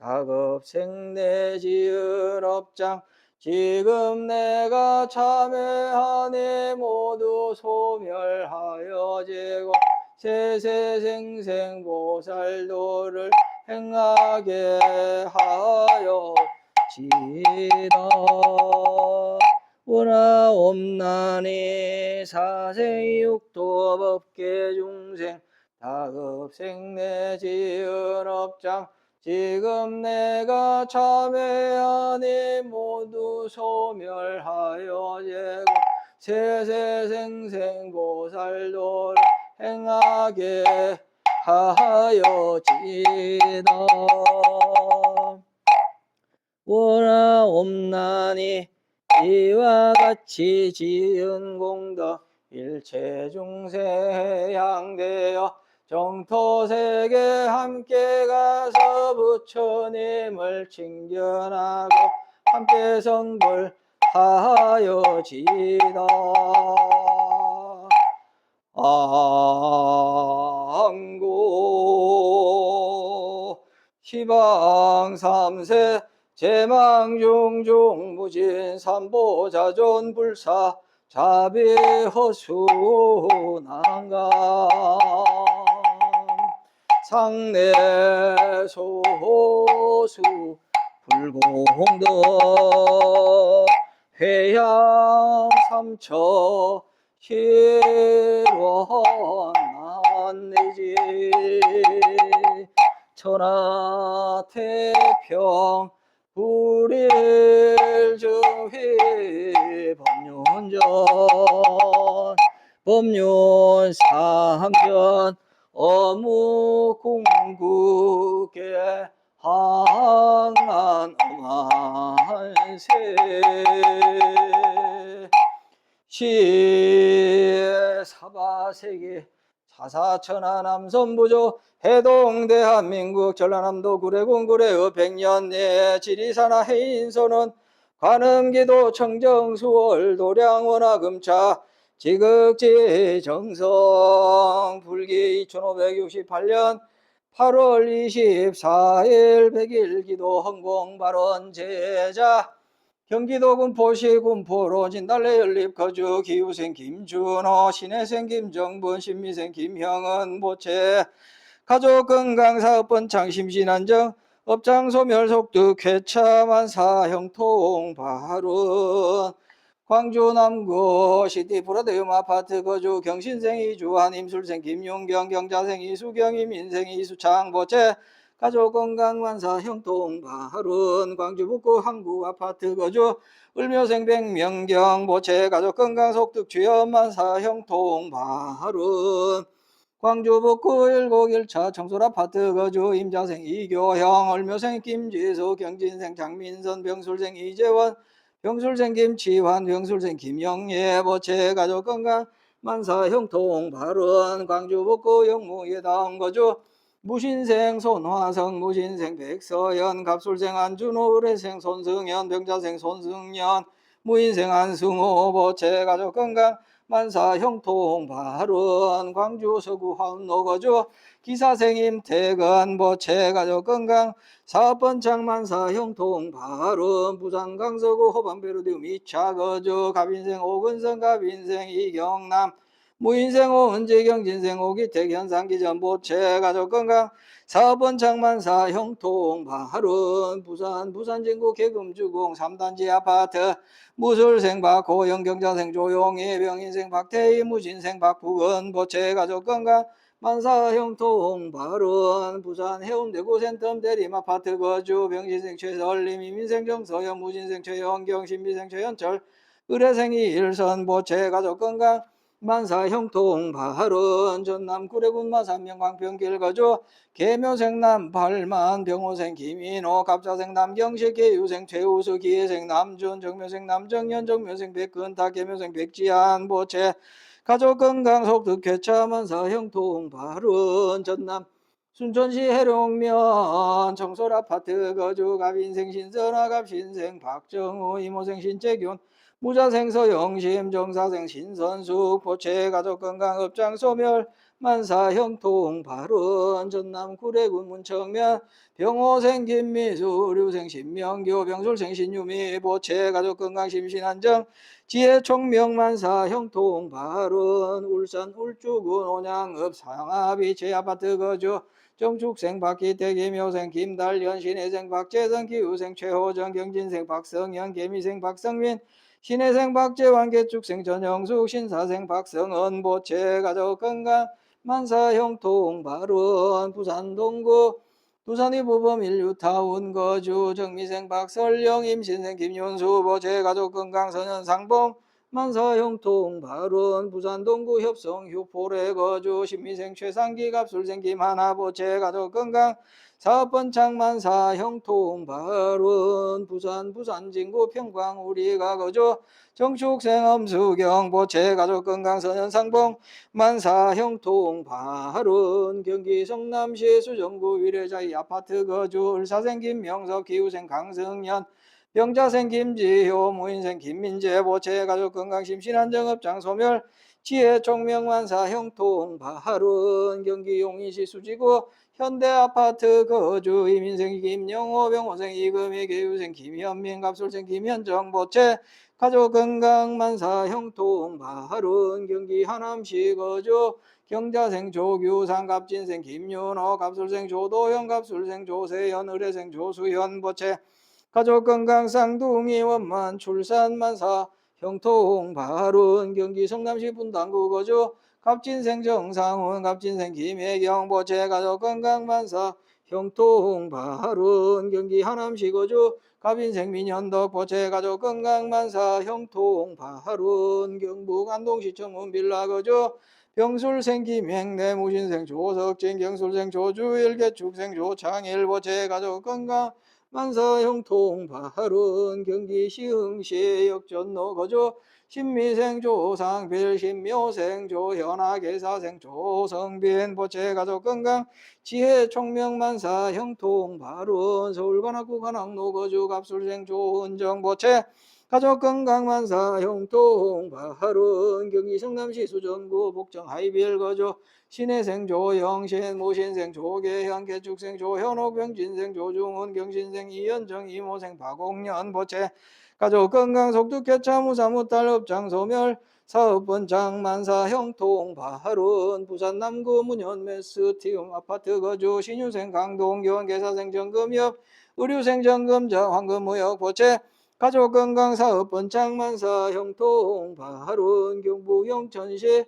다급생내 지은 업장 지금 내가 참회하니 모두 소멸하여 제고 세세생생보살도를 행하게 하여 지다. 오나 옴나니 사생육도 법계 중생 다급생내 지은 업장 지금 내가 참회하니 모두 소멸하여 제고 세세생생보살도를 행하게 하여지다. 오나 옴나니 이와 같이 지은 공덕 일체 중생에 향되어 정토세계 함께 가서 부처님을 칭견하고 함께 성불하여지다. 안고 시방 삼세 제망중중 무진 삼보자존 불사 자비허수 난감 상내 소수 불공덕 회양 삼처 실원 난내지 천하태평 불일증휘 법륜전 법륜삼전 어묵궁국계 항안 엄한세 시사바세계 사사천하 남선부조 해동 대한민국 전라남도 구례군 구례읍 백년내 지리산하 해인소는 관음기도 청정수월 도량원화금차 지극지 정성 불기 2568년 8월 24일 백일기도 헌공발원 제자 경기도 군포시 군포로 진달래 연립 거주 기후생 김준호 신혜생 김정분 신미생 김형은 모체 가족 건강 사업번 창심신안정 업장 소멸 속득 쾌차 만사 형통 발운 광주 남구 시티 브라데움 아파트 거주 경신생 이주한 임술생 김용경 경자생 이수경 이민생 이수창 모체 가족 건강 만사 형통 발운 광주 북구 항구 아파트 거주 을묘생 백명경 모체 가족 건강 속득 주연 만사 형통 발운 광주 북구 101차 청솔 아파트 거주 임자생 이교형 을묘생 김지수 경진생 장민선 병술생 이재원 병술생 김치환 병술생 김영예 모체 가족 건강 만사 형통 발운 광주 북구 영무예당 거주 무신생 손화성 무신생 백서연 갑술생 안준호 의뢰생 손승연 병자생 손승연 무인생 안승호 모체 가족 건강 만사 형통 발운 광주 서구 화운로 거주 기사생 임태건 모체 가족 건강 사업번창 만사 형통 발운 부산 강서구 호반베르디움 2차 거주 갑인생 오근성 갑인생 이경남 무인생 오은재경 진생 오기택 현상기전 모체 가족 건강 사업번창 만사 형통 발운 부산 부산진구 계금주공 3단지 아파트 무술생 박호영 경자생 조용희 병인생 박태희 무진생 박부은 모체 가족 건강 만사 형통 발운 부산 해운대 구센텀 대림 아파트 거주 병신생 최설림 이민생 정서연 무진생 최영경 신미생 최현철 의뢰생 이일선 모체 가족 건강 만사 형통 발운 전남 구례군 마산면 광평길 거주 계묘생 남팔만 병호생 김인호 갑자생 남경식 계유생 최우수 기회생 남준 정묘생 남정현 정묘생 백근타 계묘생 백지한 모체 가족 건강 속득 쾌차 만사 형통 발운 전남 순천시 해룡면 청솔 아파트 거주 갑인생 신선아 갑신생 박정우 이모생 신재균 무자생 서영심 정사생 신선수 포체 가족 건강 업장 소멸 만사 형통 발원 전남 구례군 문청면 병호생 김미수 류생 신명교 병술생 신유미 보채 가족 건강 심신안정 지혜 총명 만사 형통 발원 울산 울주군 온양읍 상하비 제아파트 거주 정축생 박기태 김효생 김달연 신혜생 박재선 기후생 최호정 경진생 박성현 개미생 박성민 신혜생 박재환 개축생 전영숙 신사생 박성은 보채 가족 건강 만사 형통 발원 부산 동구 두산이 부범 인류타운 거주 정미생 박설영 임신생 김윤수 보채 가족 건강 선현 상봉 만사 형통 발원 부산 동구 협성 휴포래 거주 신미생 최상기 갑술생 김하나 보채 가족 건강 사업번창 만사 형통 발원 부산 진구 평광 우리가 거주 정축생 엄수경 보채 가족 건강 선현 상봉 만사 형통 발원 경기 성남시 수정구 위례자이 아파트 거주 을사생 김명섭 기후생 강승연 병자생 김지효 무인생 김민재 보채 가족 건강 심신안정업장 소멸 지혜 총명만사 형통 발원 경기 용인시 수지구 현대아파트 거주 이민생 김영호 병호생 이금희 개유생 김현민 갑술생 김현정 보채 가족 건강 만사 형통 발원 경기 하남시 거주 경자생 조규상 갑진생 김윤호 갑술생 조도현 갑술생 조세현 의뢰생 조수현 보채 가족 건강 쌍둥이 원만 출산 만사 형통 발원 경기 성남시 분당구 거주 갑진생 정상훈 갑진생 김혜경 보채 가족 건강 만사 형통 발원 경기 하남시 거주 갑인생 민현덕 보채 가족 건강 만사 형통 발원 경북 안동시청 문빌라 거주 병술생 김행래 무신생 조석진 경술생 조주일 개축생 조창일 보채 가족 건강 만사 형통 발원 경기 시흥시 역전로 거주 신미생 조상필 신묘생 조현아 계사생 조성빈 보채 가족 건강 지혜 총명 만사 형통 발원 서울 관악구 관악로 거주 갑술생 조은정 보채 가족 건강 만사 형통 발원 경기 성남시 수정구 복정 하이빌 거주 신혜생 조영신 모신생 조계현 개축생 조현옥 병진생 조중훈 경신생 이현정 이모생 박옥년 보채 가족 건강 속두개차 무사무탈 업장 소멸 사업번창 만사 형통 발원 부산 남구 문현 메스티움 아파트 거주 신유생 강동규원 계사생 정금협 의류생 정금자 황금무역 보채 가족 건강 사업번창 만사 형통 발원 경북 영천시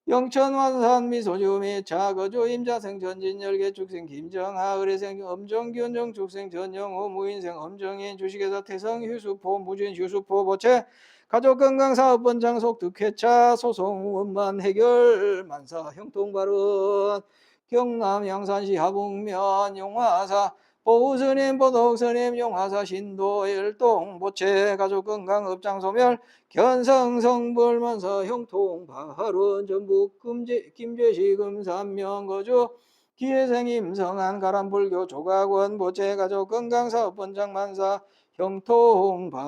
영천완산 미소주 및 자거주 임자생 전진열 개축생 김정하 의뢰생 엄정균 정축생 전영호 무인생 엄정인 주식회사 태성 휴수포 무진 휴수포 보채 가족건강사업번장 속득회차 소송 원만 해결 만사 형통발언 경남 양산시 하북면 용화사 보우스님 보덕스님 용화사 신도 일동 보채 가족건강업장 소멸 견성성불만사 형통발언 전북 김제시 금산면 거주 기회생 임성한 가람불교 조각원 보채 가족건강사업번장 만사 형통발언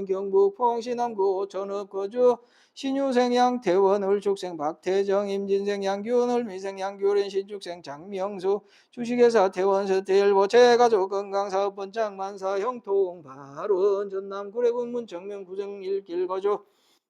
경북 포항시 남구 전읍 거주 신유생 양태원 을축생 박태정 임진생 양규원 을미생 양규린 신축생 장명수 주식회사 태원 서태일 보채 가족건강사업번장 만사 형통발언 전남 구례군 문청면 구정 1길 거주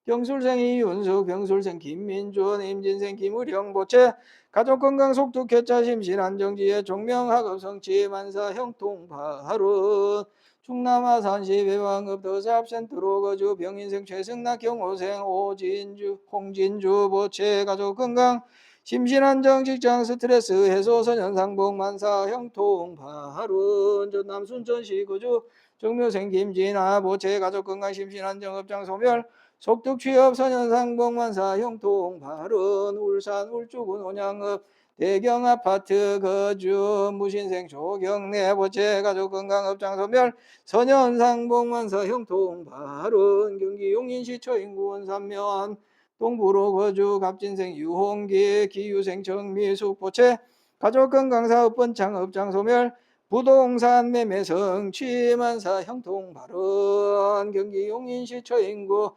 경술생 이윤숙 병술생 김민준 임진생 김의령 보채 가족건강 속두개차 심신안정지혜 종명학업 성취 만사 형통발언 충남아산시 배왕읍 더사업센터로 거주 병인생 최승낙 경호생 홍진주 보채 가족건강 심신안정 직장 스트레스 해소 선현상봉 만사 형통발언 전남 순천시 거주 정묘생 김진아 보채 가족건강 심신안정 업장 소멸 속득 취업 선현상봉 만사 형통발언 울산 울주군 온양읍 대경아파트 거주 무신생 조경래 보채 가족건강업장 소멸 선현상봉만사 형통발언 경기 용인시 처인구원 삼면 동부로 거주 갑진생 유홍기 기유생 정미숙 보채 가족건강사업번창 업장 소멸 부동산 매매 성취만사 형통발언 경기 용인시 처인구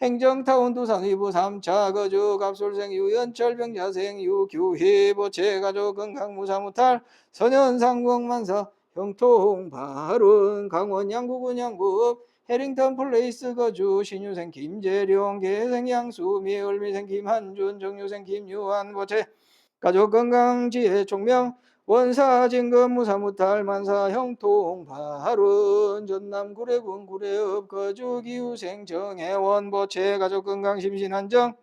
행정타운 두산 위부 3차 거주 갑술생 유연철 병자생 유규희 보채 가족 건강 무사무탈 선현상공만사 형통 발운 강원 양구군 양구읍 해링턴 플레이스 거주 신유생 김재룡 계생 양수 미을미생 김한준 정유생 김유한 보채 가족 건강 지혜 총명 원사 진급 무사무탈 만사 형통 발운 전남 구례군 구례읍 거주 기후생 정혜원 보채 가족 건강 심신안정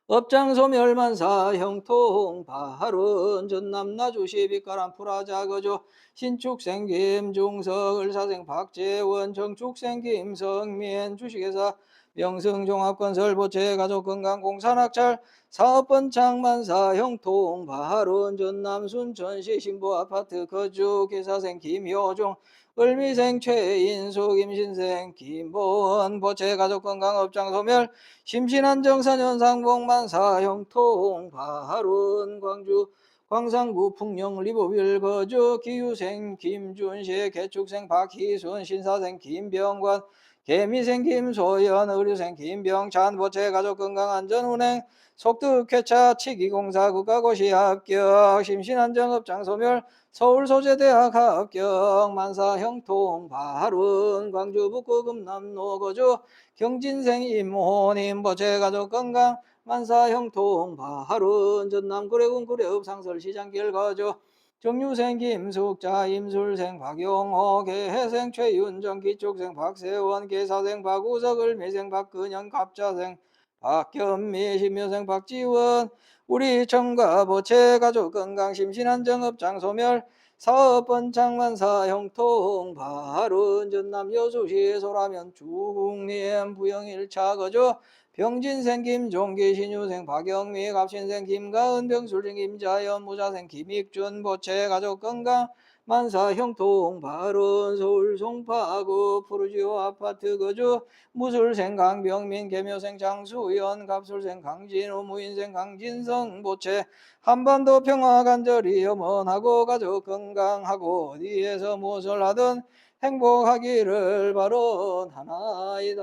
업장 소멸 만사 형통 발운 전남 나주시 빛가람 프라자 거주 신축생 김중석 을사생 박재원 정축생 김성민 주식회사 명승종합건설 보채 가족 건강 공산학찰 사업번창 만사 형통 발운 전남 순천시 신보 아파트 거주 기사생 김효중 을미생 최인수 김신생 김보원 보채 가족 건강 업장 소멸 심신안정 사년상봉 만사 형통 발운 광주 광산구 풍령 리보빌 거주 기후생 김준식 개축생 박희순 신사생 김병관 개미생 김소연 의료생 김병찬 보채 가족 건강 안전운행 속득회차 치기공사 국가고시 합격 심신안정업장 소멸 서울소재대학 합격 만사 형통 발운 광주 북구 금남로 거주 경진생 임호님 보채 가족 건강 만사 형통 발운 전남 구례군 구례읍 상설시장길 거주 정유생 김숙자 임술생 박용호 개해생 최윤정 기축생 박세원 계사생 박우석 을미생 박근영 갑자생 박현미 신묘생 박지원 우리 청가 보채 가족 건강 심신안정 업장 소멸 사업번창 만사 형통 발운 전남 여수시 소라면 주국림 부영 1차 거주 병진생 김종기 신유생 박영미 갑신생 김가은 병술생 김자연 무자생 김익준 보채 가족 건강 만사 형통 발운 서울 송파구 푸르지오 아파트 거주 무술생 강병민 개묘생 장수연 갑술생 강진우 무인생 강진성 보채 한반도 평화 간절히 염원하고 가족 건강하고 어디에서 무엇을 하든 행복하기를 바론하나이다.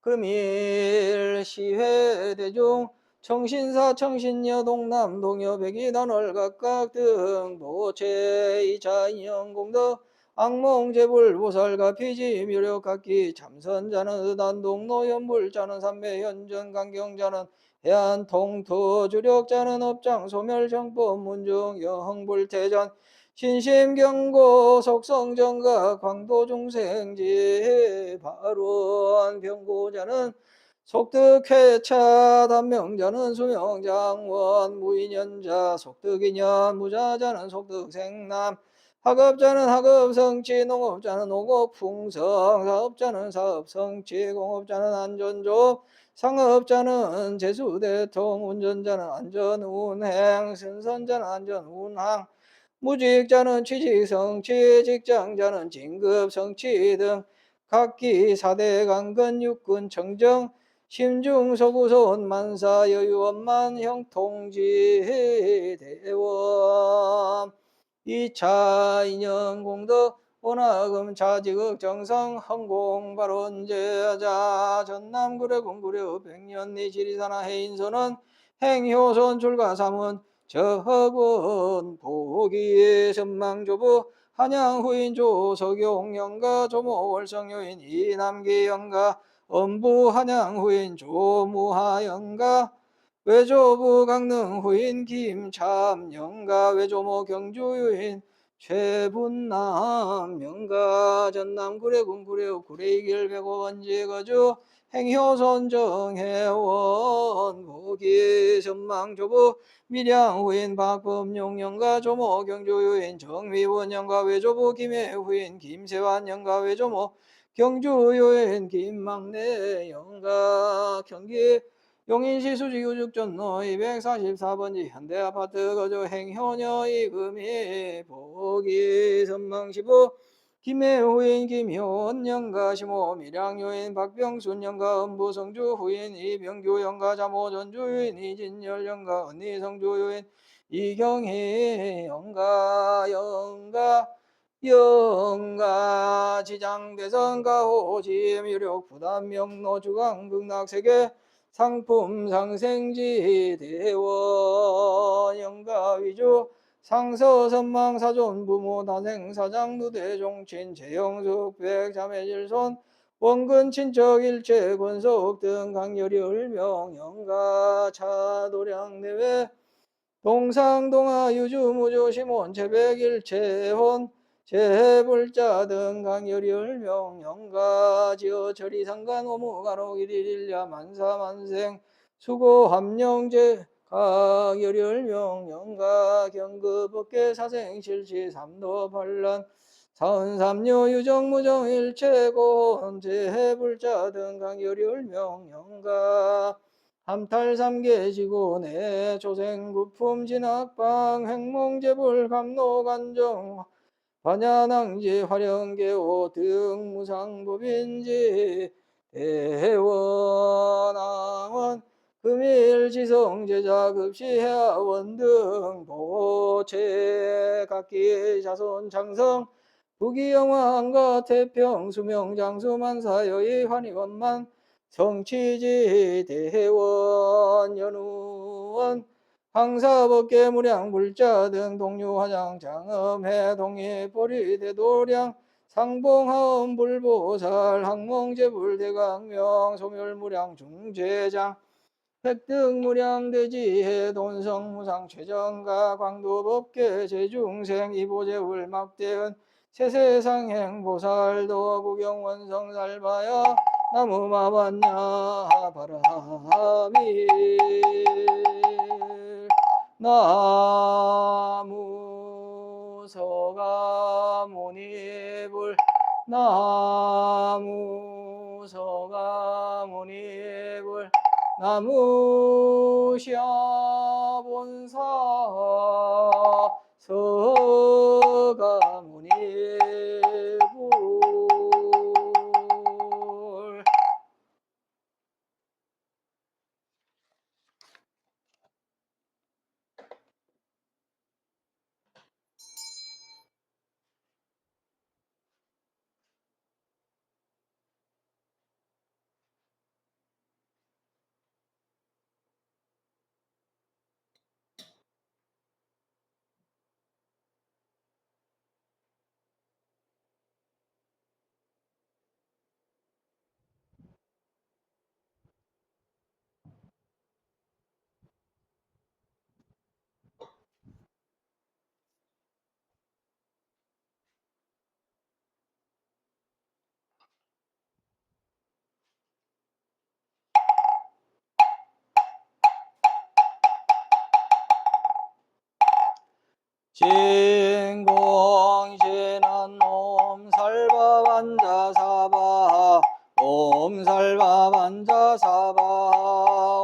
금일 시회대중 청신사 청신여 동남 동여 백이단월 각각 등 보채 2차 인연공덕 악몽재불 보살과 피지 묘력각기 참선자는 의단동 노연불자는 삼매현전 강경자는 해안 통토 주력자는 업장 소멸 정법 문중 영불태전 신심경고 속성정각 광도중생지 발원 병고자는 속득회차 단명자는 수명장원 무인연자 속득인연 무자자는 속득생남 학업자는 학업성취 농업자는 농업풍성 사업자는 사업성취 공업자는 안전조업 상업자는 재수대통 운전자는 안전운행 승선자는 안전운항 무직자는 취직성취 직장자는 진급성취 등 각기 4대 강건 육군 청정 심중서구손 만사 여유원만 형통지 대원 2차 인연공덕 원화금 자지극 정성 헌공발원제자 전남 구례군 구례읍 백년리 지리산하 해인선원 행효선 출가삼은 저학원 보기의 전망조부 한양후인 조석용영가 조모월성요인 이남기영가 엄부 한양후인 조무하영가 외조부 강릉후인 김참영가 외조모 경주유인 최분남영가 전남 구례군 구례읍 구례이길 백오번지 거주 행효선 정혜원 보기 전망조부 밀양후인 박범용영가 조모 경주유인 정미원영가 외조부 김해후인 김세환영가 외조모 경주유인 김막내영가 경기 용인시 수지구죽전로 244번지 현대아파트 거주 행효녀 이금희 보기 선망시부 김해후인 김효원영가 시모 밀양유인 박병순영가 음부성주 후인 이병규영가 자모전주유인 이진열영가 언니성주유인 이경희영가 영가 영가 지장대성가 호심 유력 부담 명로 주강 극락세계 상품 상생지 대원 영가 위주 상서 선망 사존 부모 다생 사장 누대 종친 재영숙 백 자매질손 원근 친척 일체 권속 등 강렬히 을명 영가 차도량 내외 동상동하 유주무주 시몬 제백일체혼 제불자 등 강열이 을명 영가 지어 절이상간 오무간혹 일일일야 만사만생 수고 함령제 강열이 을명 영가 경급업계 사생실시 삼도 반란 사은삼류 유정무정 일체곤 제불자 등 강열이 을명 영가 함탈삼계지고 내 조생부품 진학방 행몽제불 감로간정 반야낭지 화령계호 등 무상법인지 대원왕원 금일지성제자 급시해원 등 보체 각기 자손 장성 부기영왕과 태평 수명장수 만사여의 환희원만 성취지 대원 연우원 항사법계 무량불자 등 동류화장 장엄해 동해보리 대도량 상봉하음 불보살 항몽제불 대강명 소멸무량 중제장 획득무량대지해 돈성무상 최정가 광도법계 제중생 이보제울 막대은 세세상행 보살도 구경원성살바야 나무마반야 바라밀 나무서가모니불 나무서가모니불 나무샤본사 서가모니불 진공신한 옴살바반자사바 옴살바반자사바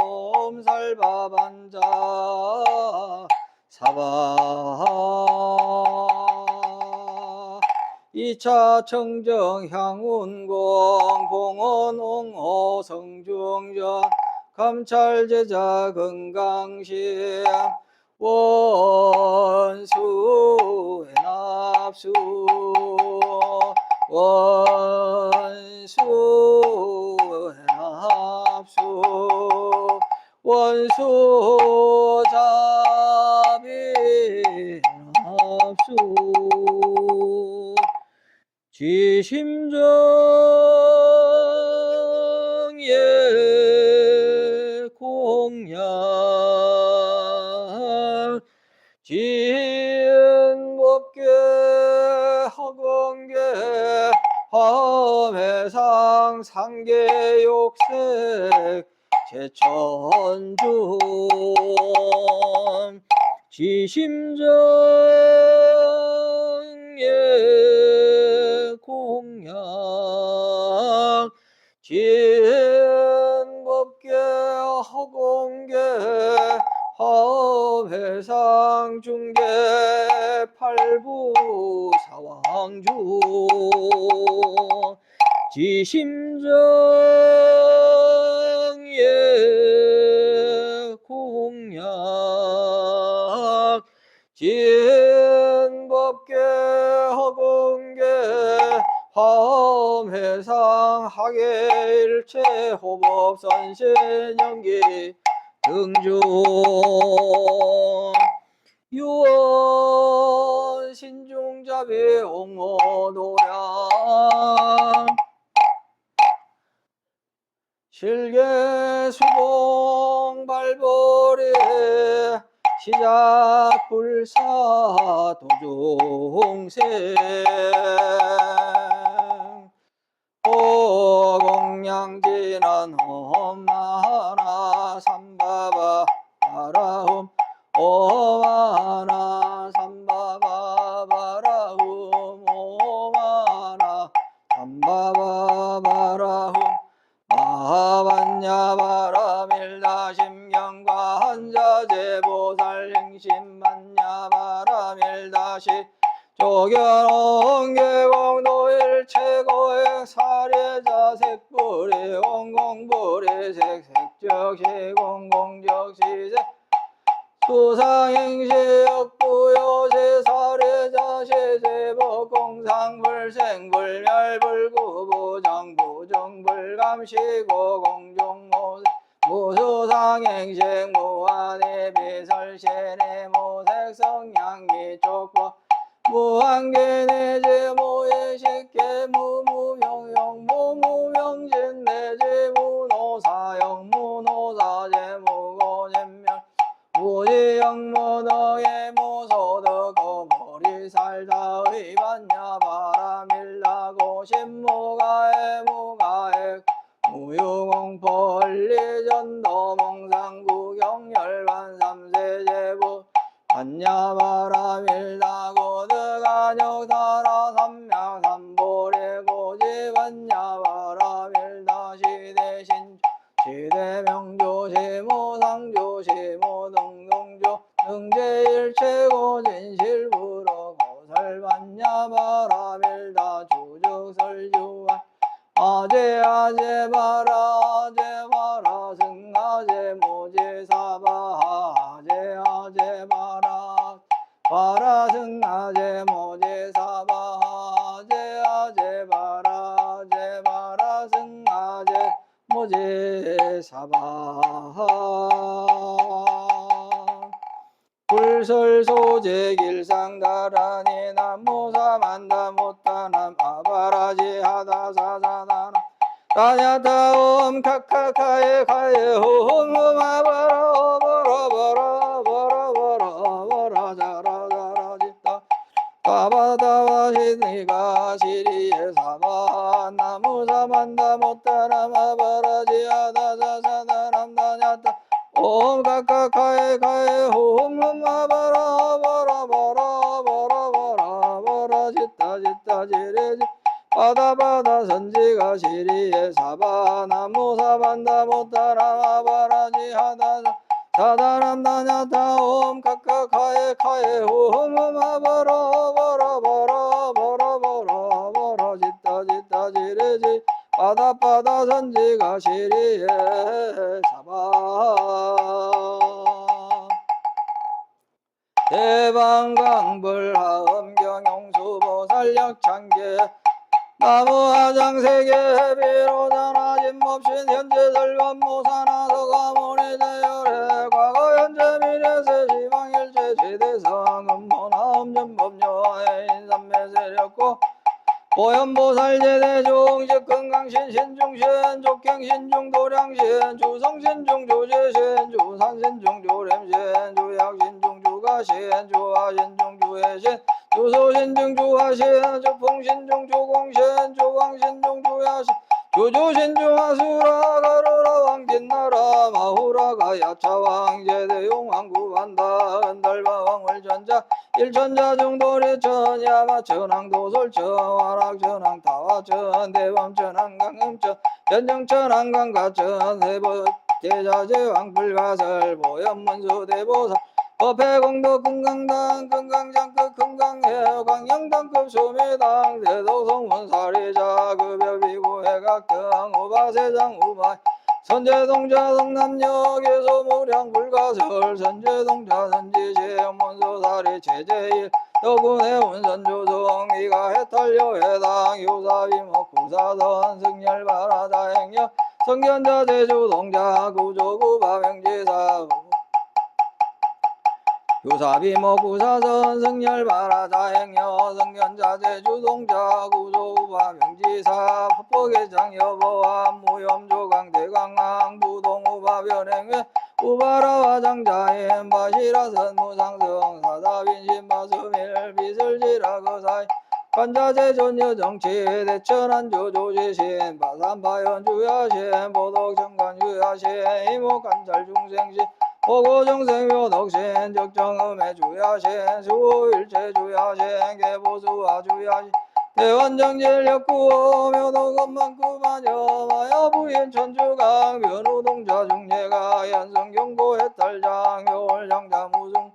옴살바반자사바 2차 청정 향운공 봉헌옹호 성중전 감찰제자 건강심 원수의 납수 원수의 납수 원수자비 납수 지심정예 공양 지은법계 허공계 화매상 상계욕색 제천중 지심정예 공양 지은법계 허공계 허회상 중계 팔부 사왕주 지심정예 공양 지은법계 허공 해상 하계 일체 호법 선신 연기 등중 유원 신중자비 옹호도량 실계 수봉 발벌이 시작 불사 도중생 오공양지난 험하나 삼바바 바라움 오마나 삼바바 바라움 오마나 삼바바 바라움 아반야 바라밀다 심경과 한자제 보살 행심만야 바라밀다시 조견 계공노일 최고의 사례자 색불이 공공불이 색색적시 공공적시 수상행시 역부요시 사례자 시제법 공상불생불멸불구부정부정불감시고 공종모 무수상행식 무한의 비설세내 모색성향미촉과 무한계내지 무의식계 무무명용 무무명진 내지 무노사용 무노사제 무고진멸 무지영무덕의 무소득고 머리살다의 반야 바라밀라고 신무가의 무가액 무유공벌리전도 몽상구경열반 삼세제부 반야 바라밀다고 득안역사라 삼명 삼보리 고지 반야 바라밀다 시대신 시대명조시 무상조시 무등등조 등제일체고 진실부로 고설반야 바라밀다 주죽설주와 아제 바라 승아제 모제사바 아제 바라 승아제 모제사바 아제 바라 승아제 모제사바 불설소제 길상다라니 남무사만다 못다남 아바라지 하다사사다남 다냐다옴 카카카에 가에 홈홈아바라 버라버라 자라자라짓다 바바다와시니가 시리에 사바 나무사만다 못다남 아바라지 하다사사다남 다냐다 옴 카카카에 가에 홈홈아바라 버라 짓다 지레지 바다바다 선지가 시리에 사바 나무사반다 못다라 바라지 하다 사다람 다냐타 옴 카카카에 카에 홈홈아바라 버라 짓다 지레지 바다 선지가 시리에 사바 대방강불하음경용수보살력창계 나무하장세계 비로자나짐없인 현재설관무사나서가모니대열해 과거 현재 미래세 시방일체 최대성음모나음전법료해 인삼매세력고 보현보살제대 중식 건강신 신중신 족행신중 도량신 주성신중 주제신 주산신중 주렘신 주약신중 주가신 주하신중 주해신 주소신중 주하신 주풍신중 주공신 주왕신중 주야신 주주신중 하수라 가르라 왕진나라 마후라가 야차왕제대 용왕구반다 은달바왕월전자 일천자 중도리천 야마천왕도솔천 와락천왕 타와천 대범천 한강음천 연정천 한강가천 세보 제자제왕 불가설 보현문수 대보살 법회공덕 금강당 금강장급 금강해 광영당급 수미당 대덕성원사리자 급여비구해각등 우바세장 우바 선제동자 성남역 예소무량 불가설 선제동자 선지시 문수사리 제제일 덕분에 운선조성 미가 해탈려 해당 요사비목 구사선 승열바라다행여 성견자 제주동자 구조구바 명지사 요사비목 구사선 승열바라다행여 성견자 제주동자 구조구바 명지사 법보개장 여보와 무염조강 대강왕 부동우바 변행회 우바라와 장자인 바시라선 무상성 사다빈신바수밀 비슬지라 거사이 관자재 전여 정치 대천한 조조지신 바산바연 주야신 보덕정관 주야신 이목관찰 중생신 보고정생묘 덕신 적정음의 주야신 수일체 주야신 개보수와 주야신 대원정질력구호 묘도건만구마녀 마야부인 천주강 변우동자 중예가 연성경고 해탈장 묘월장자 무승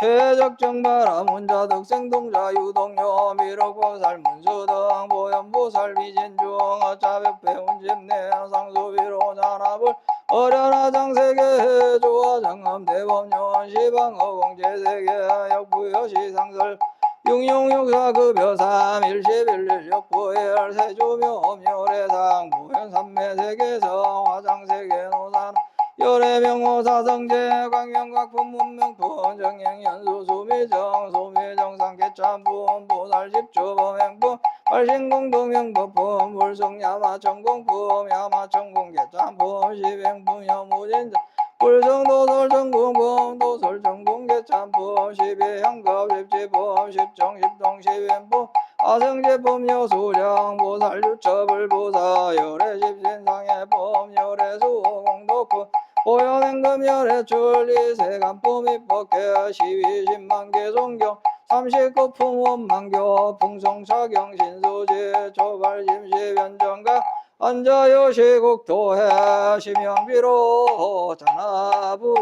최적정바라 문자 덕생동자 유동요 미륵보살 문수등 보현보살 비진중 어차벽배 운집내 상수비로 잔압을 어려나 장세계 조화 장엄 대법년 시방어공 제세계 역부여시 상설 육용육사 급여삼 일시빌릴 역부열 세조묘묘래상 무현삼매세계성 화장세계 노산 열애명호사성제 광명각품 문명품 정행연수 소미정 소미정상 개참품 보살십주 범행품 발신공동명법품 불성야마천공품 야마천공 개참품 시행품 여무진자 불성도설정공품 도설정공 개참품 시비향급 십지품 십정십동 시변품 아성제품 여수령 보살유처불보사 열애십신상해품 열애수공덕품 보현행금 열애출리 세간품 입법계 시위십만개 종경 39품 원만교 풍성차경 신수지 조발심시변정가 안자요시국토해 심영비로 잔나불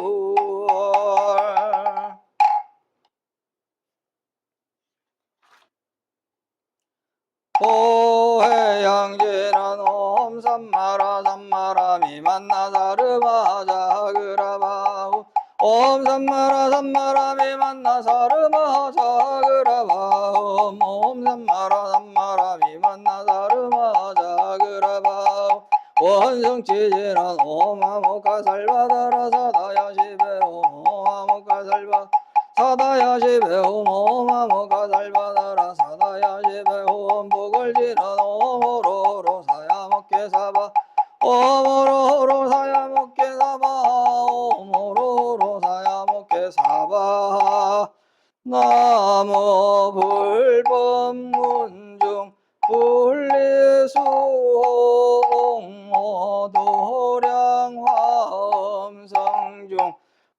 보해양진한 옴삼마라 삼마라 미만나 사르마 자그라바후 옴삼마라 삼마라 미만나 사르마 자그라바후 옴삼마라 삼마라 미만나 사르마 자그라바후 원성치진한 오마모카살바다라 사다야시베 오마모카살바 사다야시베 오마모카살바다라 사다야시베 옴복을지는 오모로로 사야먹게 사바 오모로로 사야먹게 사바 오모로로 사야먹게 사바 나무 불법문중 분리수홍 화음성중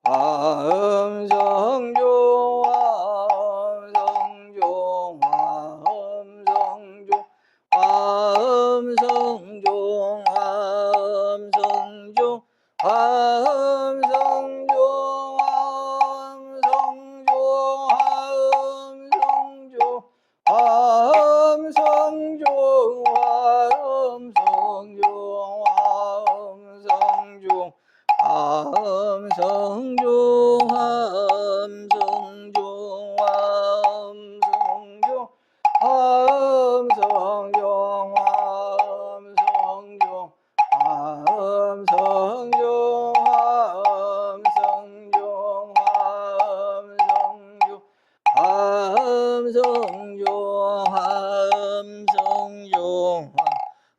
화음성중 화음성중 화음성중 화음성중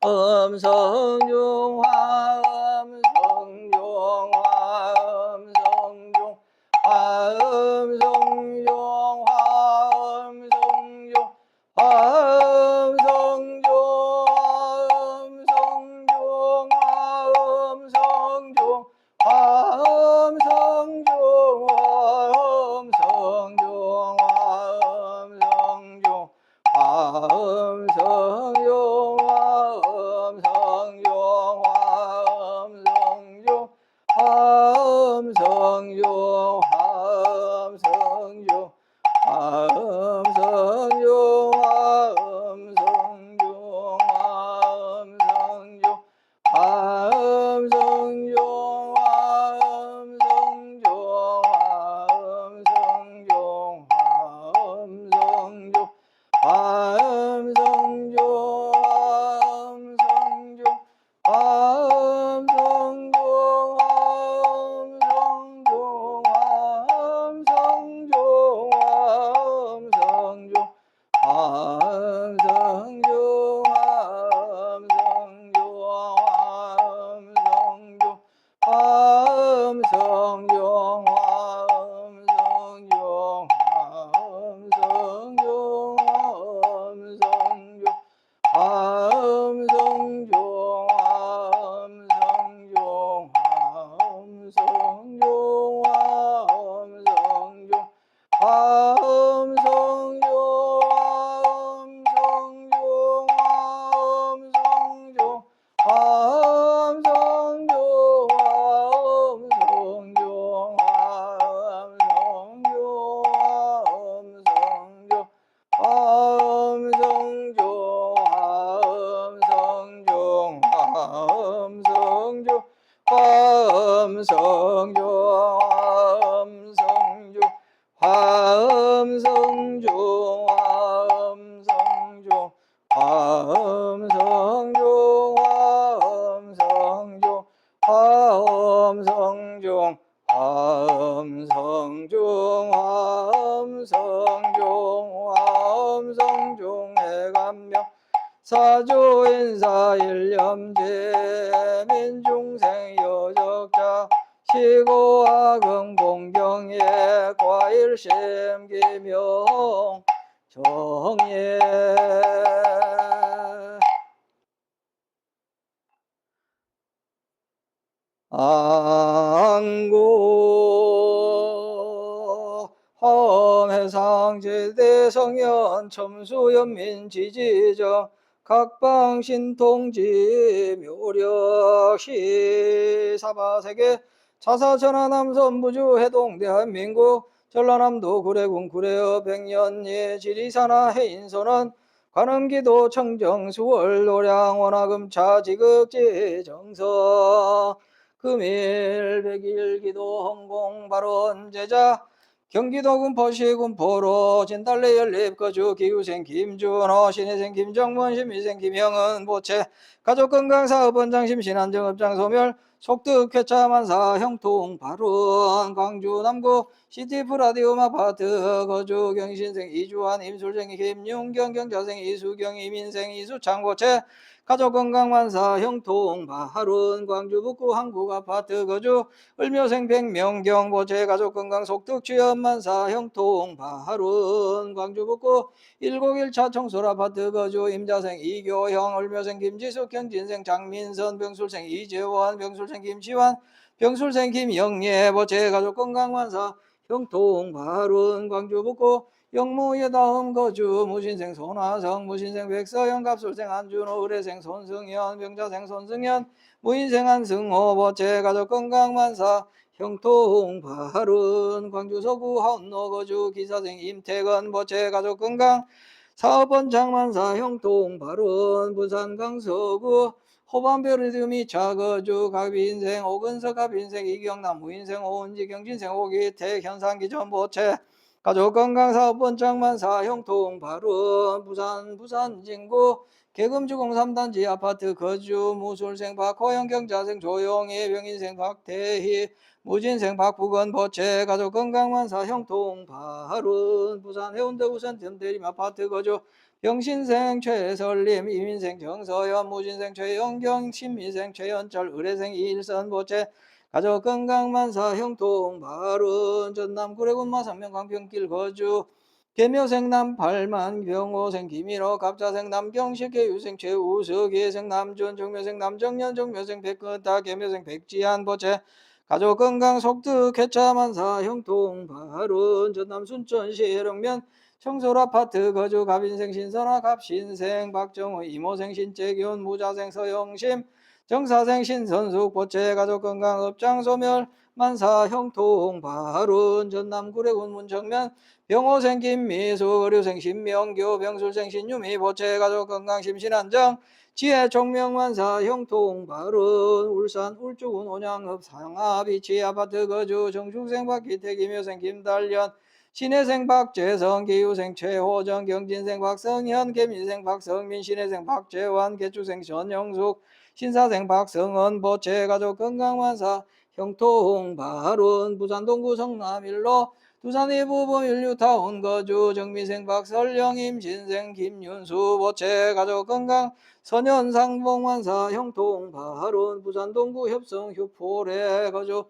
화음성중 화음성중 화음성중 화음성중 화음성중 화음성중 화음성용 화음성용 사조인사일념제 민중생 여적자 시고학응 공경에 과일심 기명 정예 안고 험해상제대 성현 첨수연민 지지정 각방신통지 묘력시 사바세계 자사천하남선부주 해동 대한민국 전라남도 구례군 구례읍 백년예 지리산하 해인선원 관음기도 청정수월 노량 원화금차 지극지 정서 금일 백일 기도 헌공 발원 제자 경기도 군포시 군포로 진달래 연립 거주 기후생 김준호 신혜생 김정문 신미생 김형은 보채 가족건강사업원장 심신안정업장 소멸 속득 쾌차 만사 형통 발원 광주 남구 시티프라디움 아파트 거주 경신생 이주환 임술생 김윤경 경자생 이수경 이민생 이수창 보채 가족건강만사 형통 발원 광주 북구 한국아파트 거주 을묘생 백명경 보채 가족건강 속득 취업만사 형통 발원 광주 북구 101차 청솔아파트 거주 임자생 이교형 을묘생 김지숙 경진생 장민선 병술생 이재원 병술생 김지환 병술생 김영예 보채 가족건강만사 형통 발원 광주 북구 영무의 다음 거주 무신생 손화성 무신생 백서영 갑술생 안준호 의뢰생 손승현 병자생 손승현 무인생 안승호 보채 가족건강만사 형통 발원 광주 서구 하운로 거주 기사생 임태건 보채 가족건강 사업원장 만사 형통 발원 부산 강서구 호반별이듬 2차 거주 갑인생 오근석 갑인생 이경남 무인생 오은지 경진생 오기택 현상기전 보채 가족건강사업원장 만사 형통 발원 부산 진구 계금주공 3단지 아파트 거주 무술생 박호영 경자생 조용희 병인생 박태희 무진생 박부건 보채 가족건강만사 형통 발원 부산 해운대 우선 덤대림 아파트 거주 병신생 최설림 이민생 정서연 무진생 최영경 신미생 최연철 의뢰생 이일선 보채 가족건강만사 형통 발원 전남 구례군 마산면 광평길 거주 계묘생 남팔만 병호생 김인호 갑자생 남경식 계유생 최우석 예생 남준 정묘생 남정년 정묘생 백근타 계묘생 백지한 보채 가족건강 속득 쾌차만사 형통 발원 전남 순천시 해령면 청솔아파트 거주 갑인생 신선아 갑신생 박정호 이모생 신재균 무자생 서영심 정사생 신선숙 보채 가족건강 업장 소멸 만사 형통 발원 전남 구례군 문정면 병호생 김미수 의료생 신명교 병술생 신유미 보채 가족건강 심신안정 지혜 총명만사 형통 발원 울산 울주군 온양읍 상하비치 아파트 거주 정중생 박기태 김효생 김달련 신혜생 박재성 기후생 최호정 경진생 박성현 개민생 박성민 신혜생 박재환 개주생 전영숙 신사생 박성은 보채 가족건강만사 형통 발원 부산 동구 성남일로 두산 이부범 인류타운 거주 정미생 박설령 임신생 김윤수 보채 가족건강 선현상봉만사 형통 발원 부산 동구 협성 휴포래 거주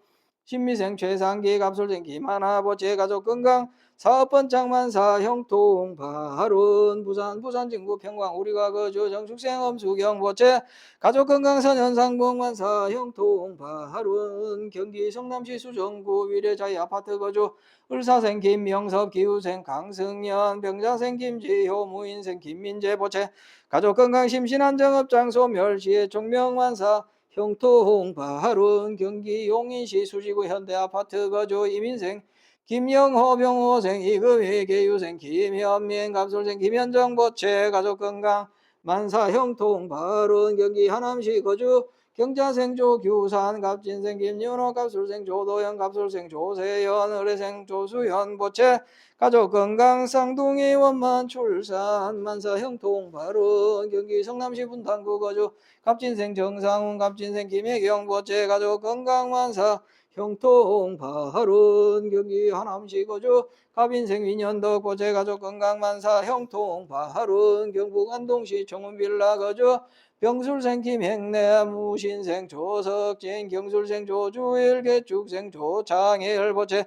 신미생 최상기 갑술생 김하나 보채 가족 건강 사업번창 만사 형통 발운 부산 진구 평광 우리가 거주 정축생 엄수경 보채 가족 건강 선현상봉 만사 형통 발운 경기 성남시 수정구 위례자이 아파트 거주 을사생 김명섭 기후생 강승연 병자생 김지효 무인생 김민재 보채 가족 건강 심신안정업장 소멸시의 종명만사 형통 발운 경기 용인시 수지구 현대아파트 거주 이민생 김영호 병호생 이금희 계유생 김현민 갑술생 김현정 보채 가족 건강 만사 형통 발운 경기 하남시 거주 경자생 조규산 갑진생 김윤호 갑술생 조도현 갑술생 조세현 의뢰생 조수현 보채 가족 건강 쌍둥이 원만 출산 만사 형통 발운 경기 성남시 분당구 거주 갑진생 정상훈 갑진생 김혜경 보채 가족 건강 만사 형통 발운 경기 하남시 거주 갑인생 민현덕 보채 가족 건강 만사 형통 발운 경북 안동시 청운빌라 거주 병술생 김행래 무신생 조석진 경술생 조주일 개축생 조창일 보채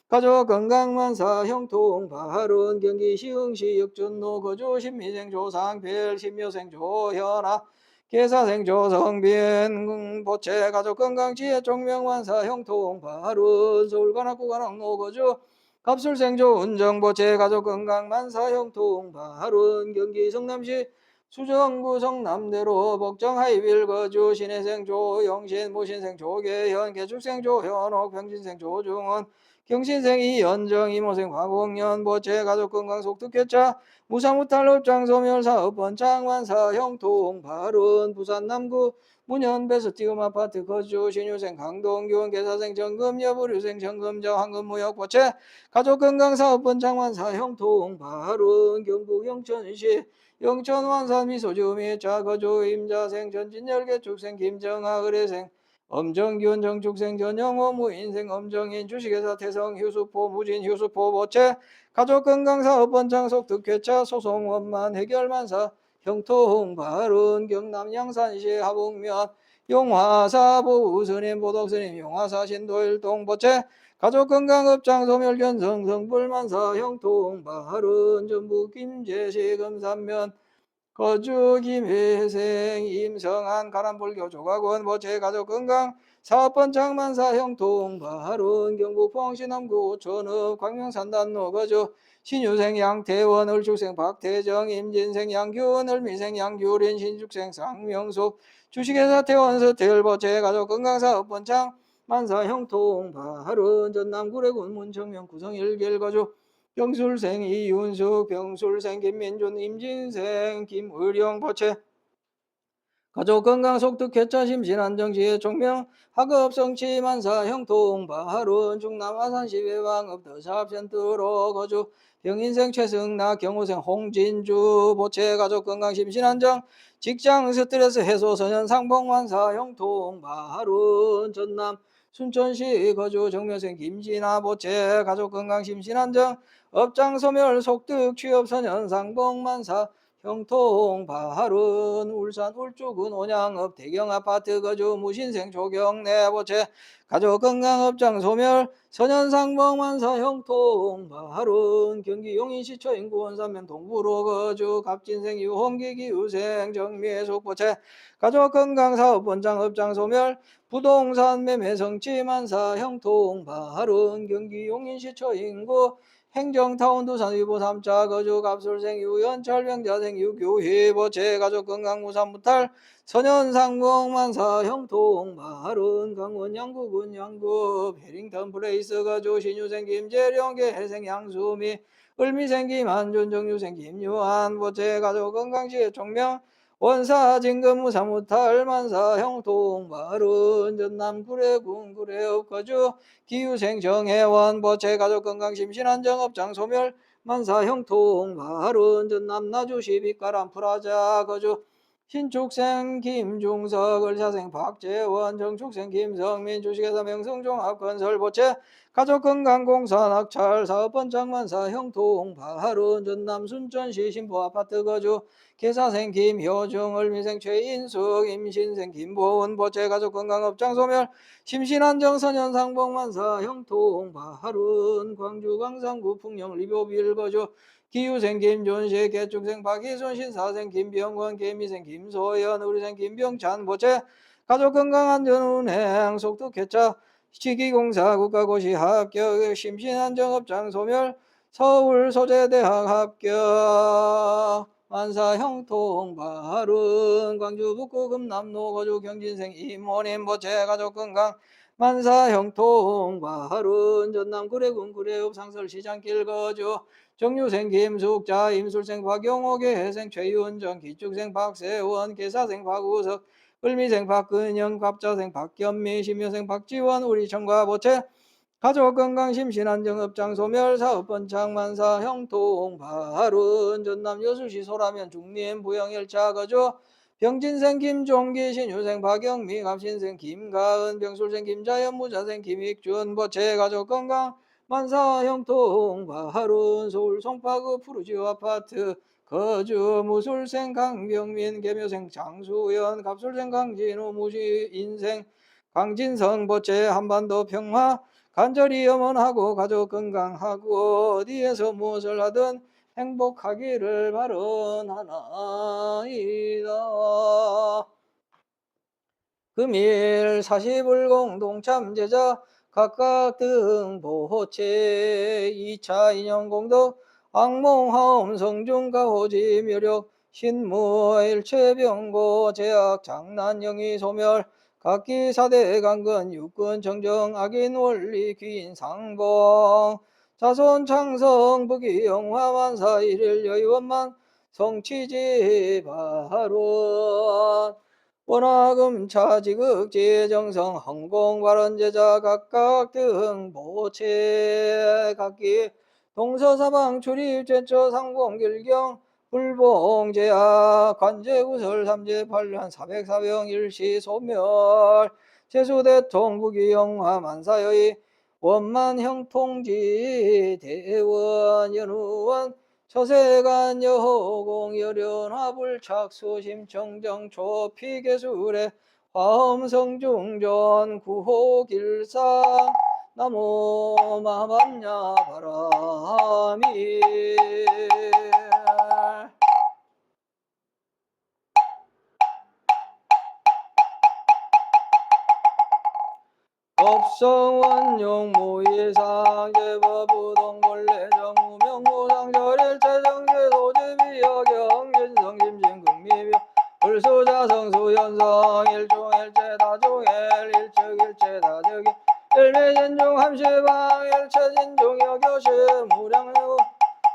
가족 건강 만사 형통 발운 경기 시흥시 역전로 거주 신미생 조상필 신묘생 조현아 계사생 조성빈 보채 가족 건강 지혜 종명만사 형통 발운 서울 관악구 관악로 거주 갑술생 조은정 보채 가족 건강 만사 형통 발운 경기 성남시 수정구 성남대로 복정 하이빌 거주 신혜생 조영신 무신생 조계현 개축생 조현옥 병신생 조중원 경신생 이연정 이모생 화공연 보채 가족 건강 속특혜차 무사무탈 업장 소멸 사업 번창 만사 형통 발운 부산 남구 문현 베스티움 아파트 거주 신유생 강동균 계사생 정금 여부류생 정금저 황금무역 보채 가족 건강 사업 번창 만사 형통 발운 경북 영천시 영천 완산 미소지구 미자 거주 임자생 전진열 개축생 김정아 의뢰생 엄정균 정축생 전영호 무인생 엄정인 주식회사 태성 휴수포 무진 휴수포 보채 가족 건강 사업 번창 속특혜차 소송 원만 해결 만사 형통 발운 경남 양산시 하북면 용화사 보우스님 보덕스님 용화사 신도일동 보채 가족 건강 업장 소멸 견성 성불 만사 형통 발운 전북 김제시 금산면 거주 김혜생 임성한 가람불교 조각원 보채 가족 건강 사업번창 만사 형통 발운 경북 포항시 남구 오천읍 광명산단로 거주 신유생 양태원 을축생 박태정 임진생 양규원 을미생 양규린 신축생 쌍명숙 주식회사 태원 서태일 보채 가족 건강 사업번창 만사 형통 발운 전남 구례군 문청면 구성 일길 거주 병술생 이윤숙 병술생 김민준 임진생 김의령 보채 가족 건강 속특혜차 심신안정지혜 종명 학업 성취 만사 형통 발운 충남 아산시 외방읍 더샵센터로 거주 병인생 최승나 경호생 홍진주 보채 가족 건강 심신안정 직장 스트레스 해소 선현 상봉 만사 형통 발운 전남 순천시 거주 정묘생 김진아 보채 가족 건강 심신안정 업장 소멸 속득 취업 선현 상봉 만사 형통 발운 울산 울주군 온양읍 대경아파트 거주 무신생 조경래 보채 가족 건강 업장 소멸 선현상봉 만사 형통 발운 경기 용인시 처인구 원산면 동부로 거주 갑진생 유홍기 기후생 정미숙 보채 가족 건강 사업 원장 업장 소멸 부동산 매매 성취 만사 형통 발운 경기 용인시 처인구 행정타운 두산 위보 3차 거주 갑술생 유연철 병자생 유교희 보채 가족 건강 무산무탈 선현상봉 만사 형통 발운 강원 양구군 양구 해링턴 플레이스 거주 신유생 김재령 계해생 양수미 을미생 김한준 정유생 김유한 보채 가족 건강시의 총명 원사 진금 무사무탈 만사 형통 발운 전남 구례군 구례읍 거주 기후생 정혜원 보채 가족 건강 심신안정 업장 소멸 만사 형통 발운 전남 나주시 빛가람 프라자 거주 신축생 김중석, 을사생 박재원, 정축생 김성민, 주식회사 명성종합건설보채, 가족건강공사 낙찰, 사업번 장만사 형통, 바른 전남 순천시 신포아파트 거주, 개사생 김효중, 을미생 최인숙, 임신생 김보은, 보채, 가족건강업장 소멸, 심신안정 선현상복만사 형통, 바른 광주 광산구 풍령 리보빌 거주, 기후생 김존식, 개축생 박희순, 신사생 김병권, 개미생 김소연, 의료생 김병찬, 보채, 가족건강안전운행, 속도개차, 시기공사 국가고시 합격, 심신안정업장 소멸, 서울소재대학 합격, 만사 형통 바른, 광주 북구 금남로 거주 경진생 이모님, 보채, 가족건강 만사 형통 바른, 전남 구례군 구례읍 상설시장길 거주 정유생 김숙자, 임술생 박용호, 개해생 최윤정, 기축생 박세원, 개사생 박우석, 을미생 박근영, 갑자생 박겸미, 심효생 박지원, 우리청과 보채, 가족건강 심신안정업장 소멸, 사업번 장만사 형통 바른, 전남 여수시 소라면 중림 부영열차 거주 병진생 김종기, 신유생 박영미, 갑신생 김가은, 병술생 김자연, 무자생 김익준, 보채, 가족건강 만사 형통 바른, 서울 송파구 푸르지오 아파트 거주 무술생 강병민, 개묘생 장수연, 갑술생 강진우, 무시인생 강진성, 보채, 한반도 평화 간절히 염원하고 가족 건강하고 어디에서 무엇을 하든 행복하기를 바라나이다. 금일 사시불공 동참제자 각각 등보채 2차 인연공덕 악몽하엄 성중가호지 묘력 신무 일체병고 제약 장난영이 소멸 각기 4대 강근 육군 정정 악인 원리 귀인 상봉 자손 창성 부귀 영화 만사 일일 여의원만 성취지 바론 원화금 차지극 지정성 헌공발언제자 각각 등보채 각기 동서사방 출입 제처 상봉길경 불봉제약 관제구설 삼재팔련 사백사병 일시 소멸 제수대통 부귀영화 만사여의 원만 형통지 대원 연우원 처세간 여호공 여련화불착수 심청정 초피계술의 화엄성중전 구호길상 나무 마반야 바람이 법성원용 무이상 제법부동벌레 정무명무상 절일체정제 소지비여경 진성심신극미묘 불수자성수연성 일중일체 다중일 일측일체 다적이 일미진중 함시방 일체진중 여교시 무량하고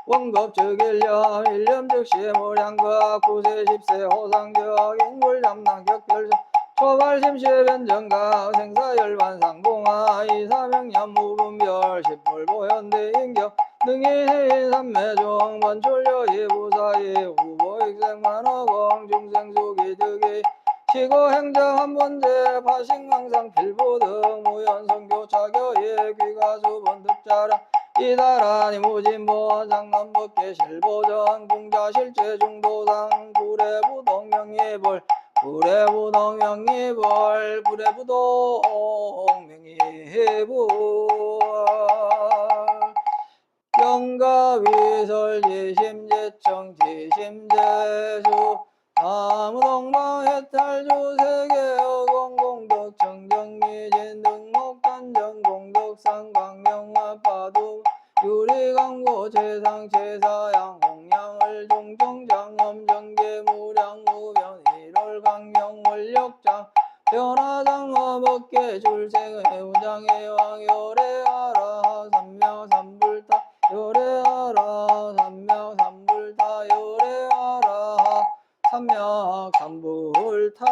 원급즉일념 일념즉시 무량각 구세 십세 호상적 인굴잠난 격별성 초발심시의 변정가 생사열반상공하 이사명년 무분별 십불보현대인격 능이 삼매종 번출여의 부사의 후보익생만어공 중생수기 득이 시고행정 한번제 파식망상 필부등 무연성교차교의 귀가수번 득자라 이다라니 무진보 장남법계 실보전 공자실제 중도상 구례부동명예벌 구례부동명예벌 구례부동명예벌 영가위설 지심제청 지심제수 나무동방해탈주 세계어공공덕 정정미진 등목단정공덕 상광명화파두 유리광고 최상최사양 공양을 종정장엄 정계무량무변 1월 강령원력장 변화장엄업계 줄생의 우장의 왕요래하라 삼명삼불타 요래하라 삼명삼불타 요래하라 삼명삼불타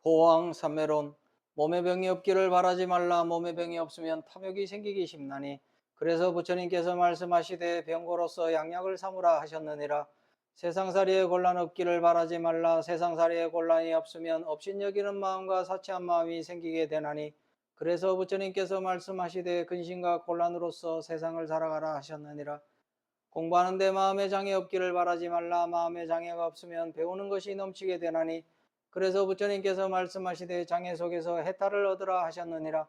호황 삼매론 몸에 병이 없기를 바라지 말라. 몸에 병이 없으면 탐욕이 생기기 쉽나니 그래서 부처님께서 말씀하시되 병고로서 양약을 삼으라 하셨느니라. 세상살이에 곤란 없기를 바라지 말라. 세상살이에 곤란이 없으면 업신여기는 마음과 사치한 마음이 생기게 되나니 그래서 부처님께서 말씀하시되 근심과 곤란으로서 세상을 살아가라 하셨느니라. 공부하는데 마음의 장애 없기를 바라지 말라. 마음의 장애가 없으면 배우는 것이 넘치게 되나니 그래서 부처님께서 말씀하시되 장애 속에서 해탈을 얻으라 하셨느니라.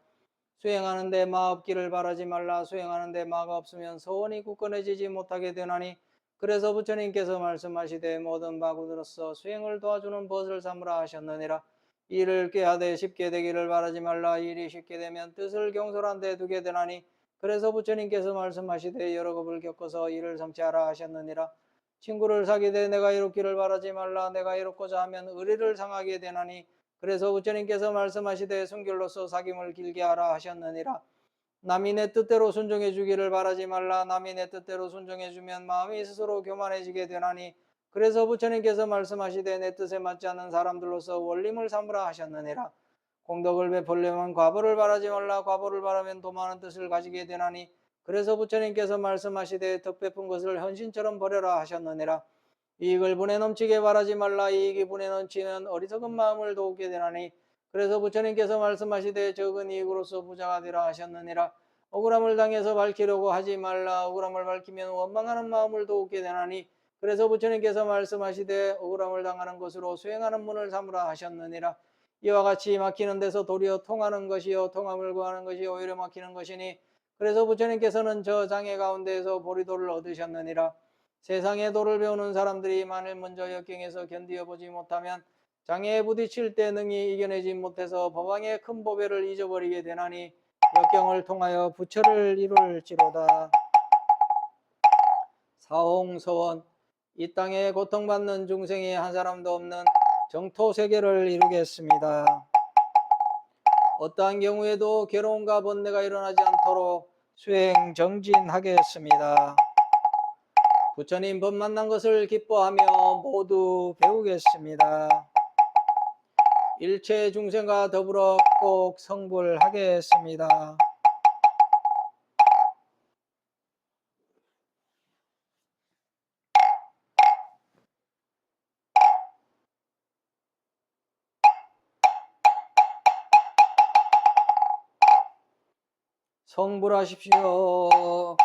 수행하는데 마 없기를 바라지 말라. 수행하는데 마가 없으면 서원이 굳건해지지 못하게 되나니 그래서 부처님께서 말씀하시되 모든 바구로서 수행을 도와주는 벗을 삼으라 하셨느니라. 일을 꾀하되 쉽게 되기를 바라지 말라. 일이 쉽게 되면 뜻을 경솔한 데 두게 되나니 그래서 부처님께서 말씀하시되 여러 겁을 겪어서 일을 성취하라 하셨느니라. 친구를 사귀되 내가 이롭기를 바라지 말라. 내가 이롭고자 하면 의리를 상하게 되나니 그래서 부처님께서 말씀하시되 순결로서 사귐을 길게 하라 하셨느니라. 남이 내 뜻대로 순종해 주기를 바라지 말라. 남이 내 뜻대로 순종해 주면 마음이 스스로 교만해지게 되나니 그래서 부처님께서 말씀하시되 내 뜻에 맞지 않는 사람들로서 원림을 삼으라 하셨느니라. 공덕을 베풀려면 과보를 바라지 말라. 과보를 바라면 도마는 뜻을 가지게 되나니 그래서 부처님께서 말씀하시되 덕 베푼 것을 현신처럼 버려라 하셨느니라. 이익을 분에 넘치게 바라지 말라. 이익이 분에 넘치는 어리석은 마음을 도우게 되나니 그래서 부처님께서 말씀하시되 적은 이익으로서 부자가 되라 하셨느니라. 억울함을 당해서 밝히려고 하지 말라. 억울함을 밝히면 원망하는 마음을 도우게 되나니 그래서 부처님께서 말씀하시되 억울함을 당하는 것으로 수행하는 문을 삼으라 하셨느니라. 이와 같이 막히는 데서 도리어 통하는 것이요 통함을 구하는 것이 오히려 막히는 것이니 그래서 부처님께서는 저 장애 가운데에서 보리도를 얻으셨느니라. 세상의 도를 배우는 사람들이 만일 먼저 역경에서 견디어 보지 못하면 장애에 부딪힐 때 능히 이겨내지 못해서 법왕의 큰 보배를 잊어버리게 되나니 역경을 통하여 부처를 이룰지로다. 사홍서원 이 땅에 고통받는 중생이 한 사람도 없는 정토세계를 이루겠습니다. 어떠한 경우에도 괴로움과 번뇌가 일어나지 않도록 수행 정진하겠습니다. 부처님 법 만난 것을 기뻐하며 모두 배우겠습니다. 일체 중생과 더불어 꼭 성불하겠습니다. 성불하십시오.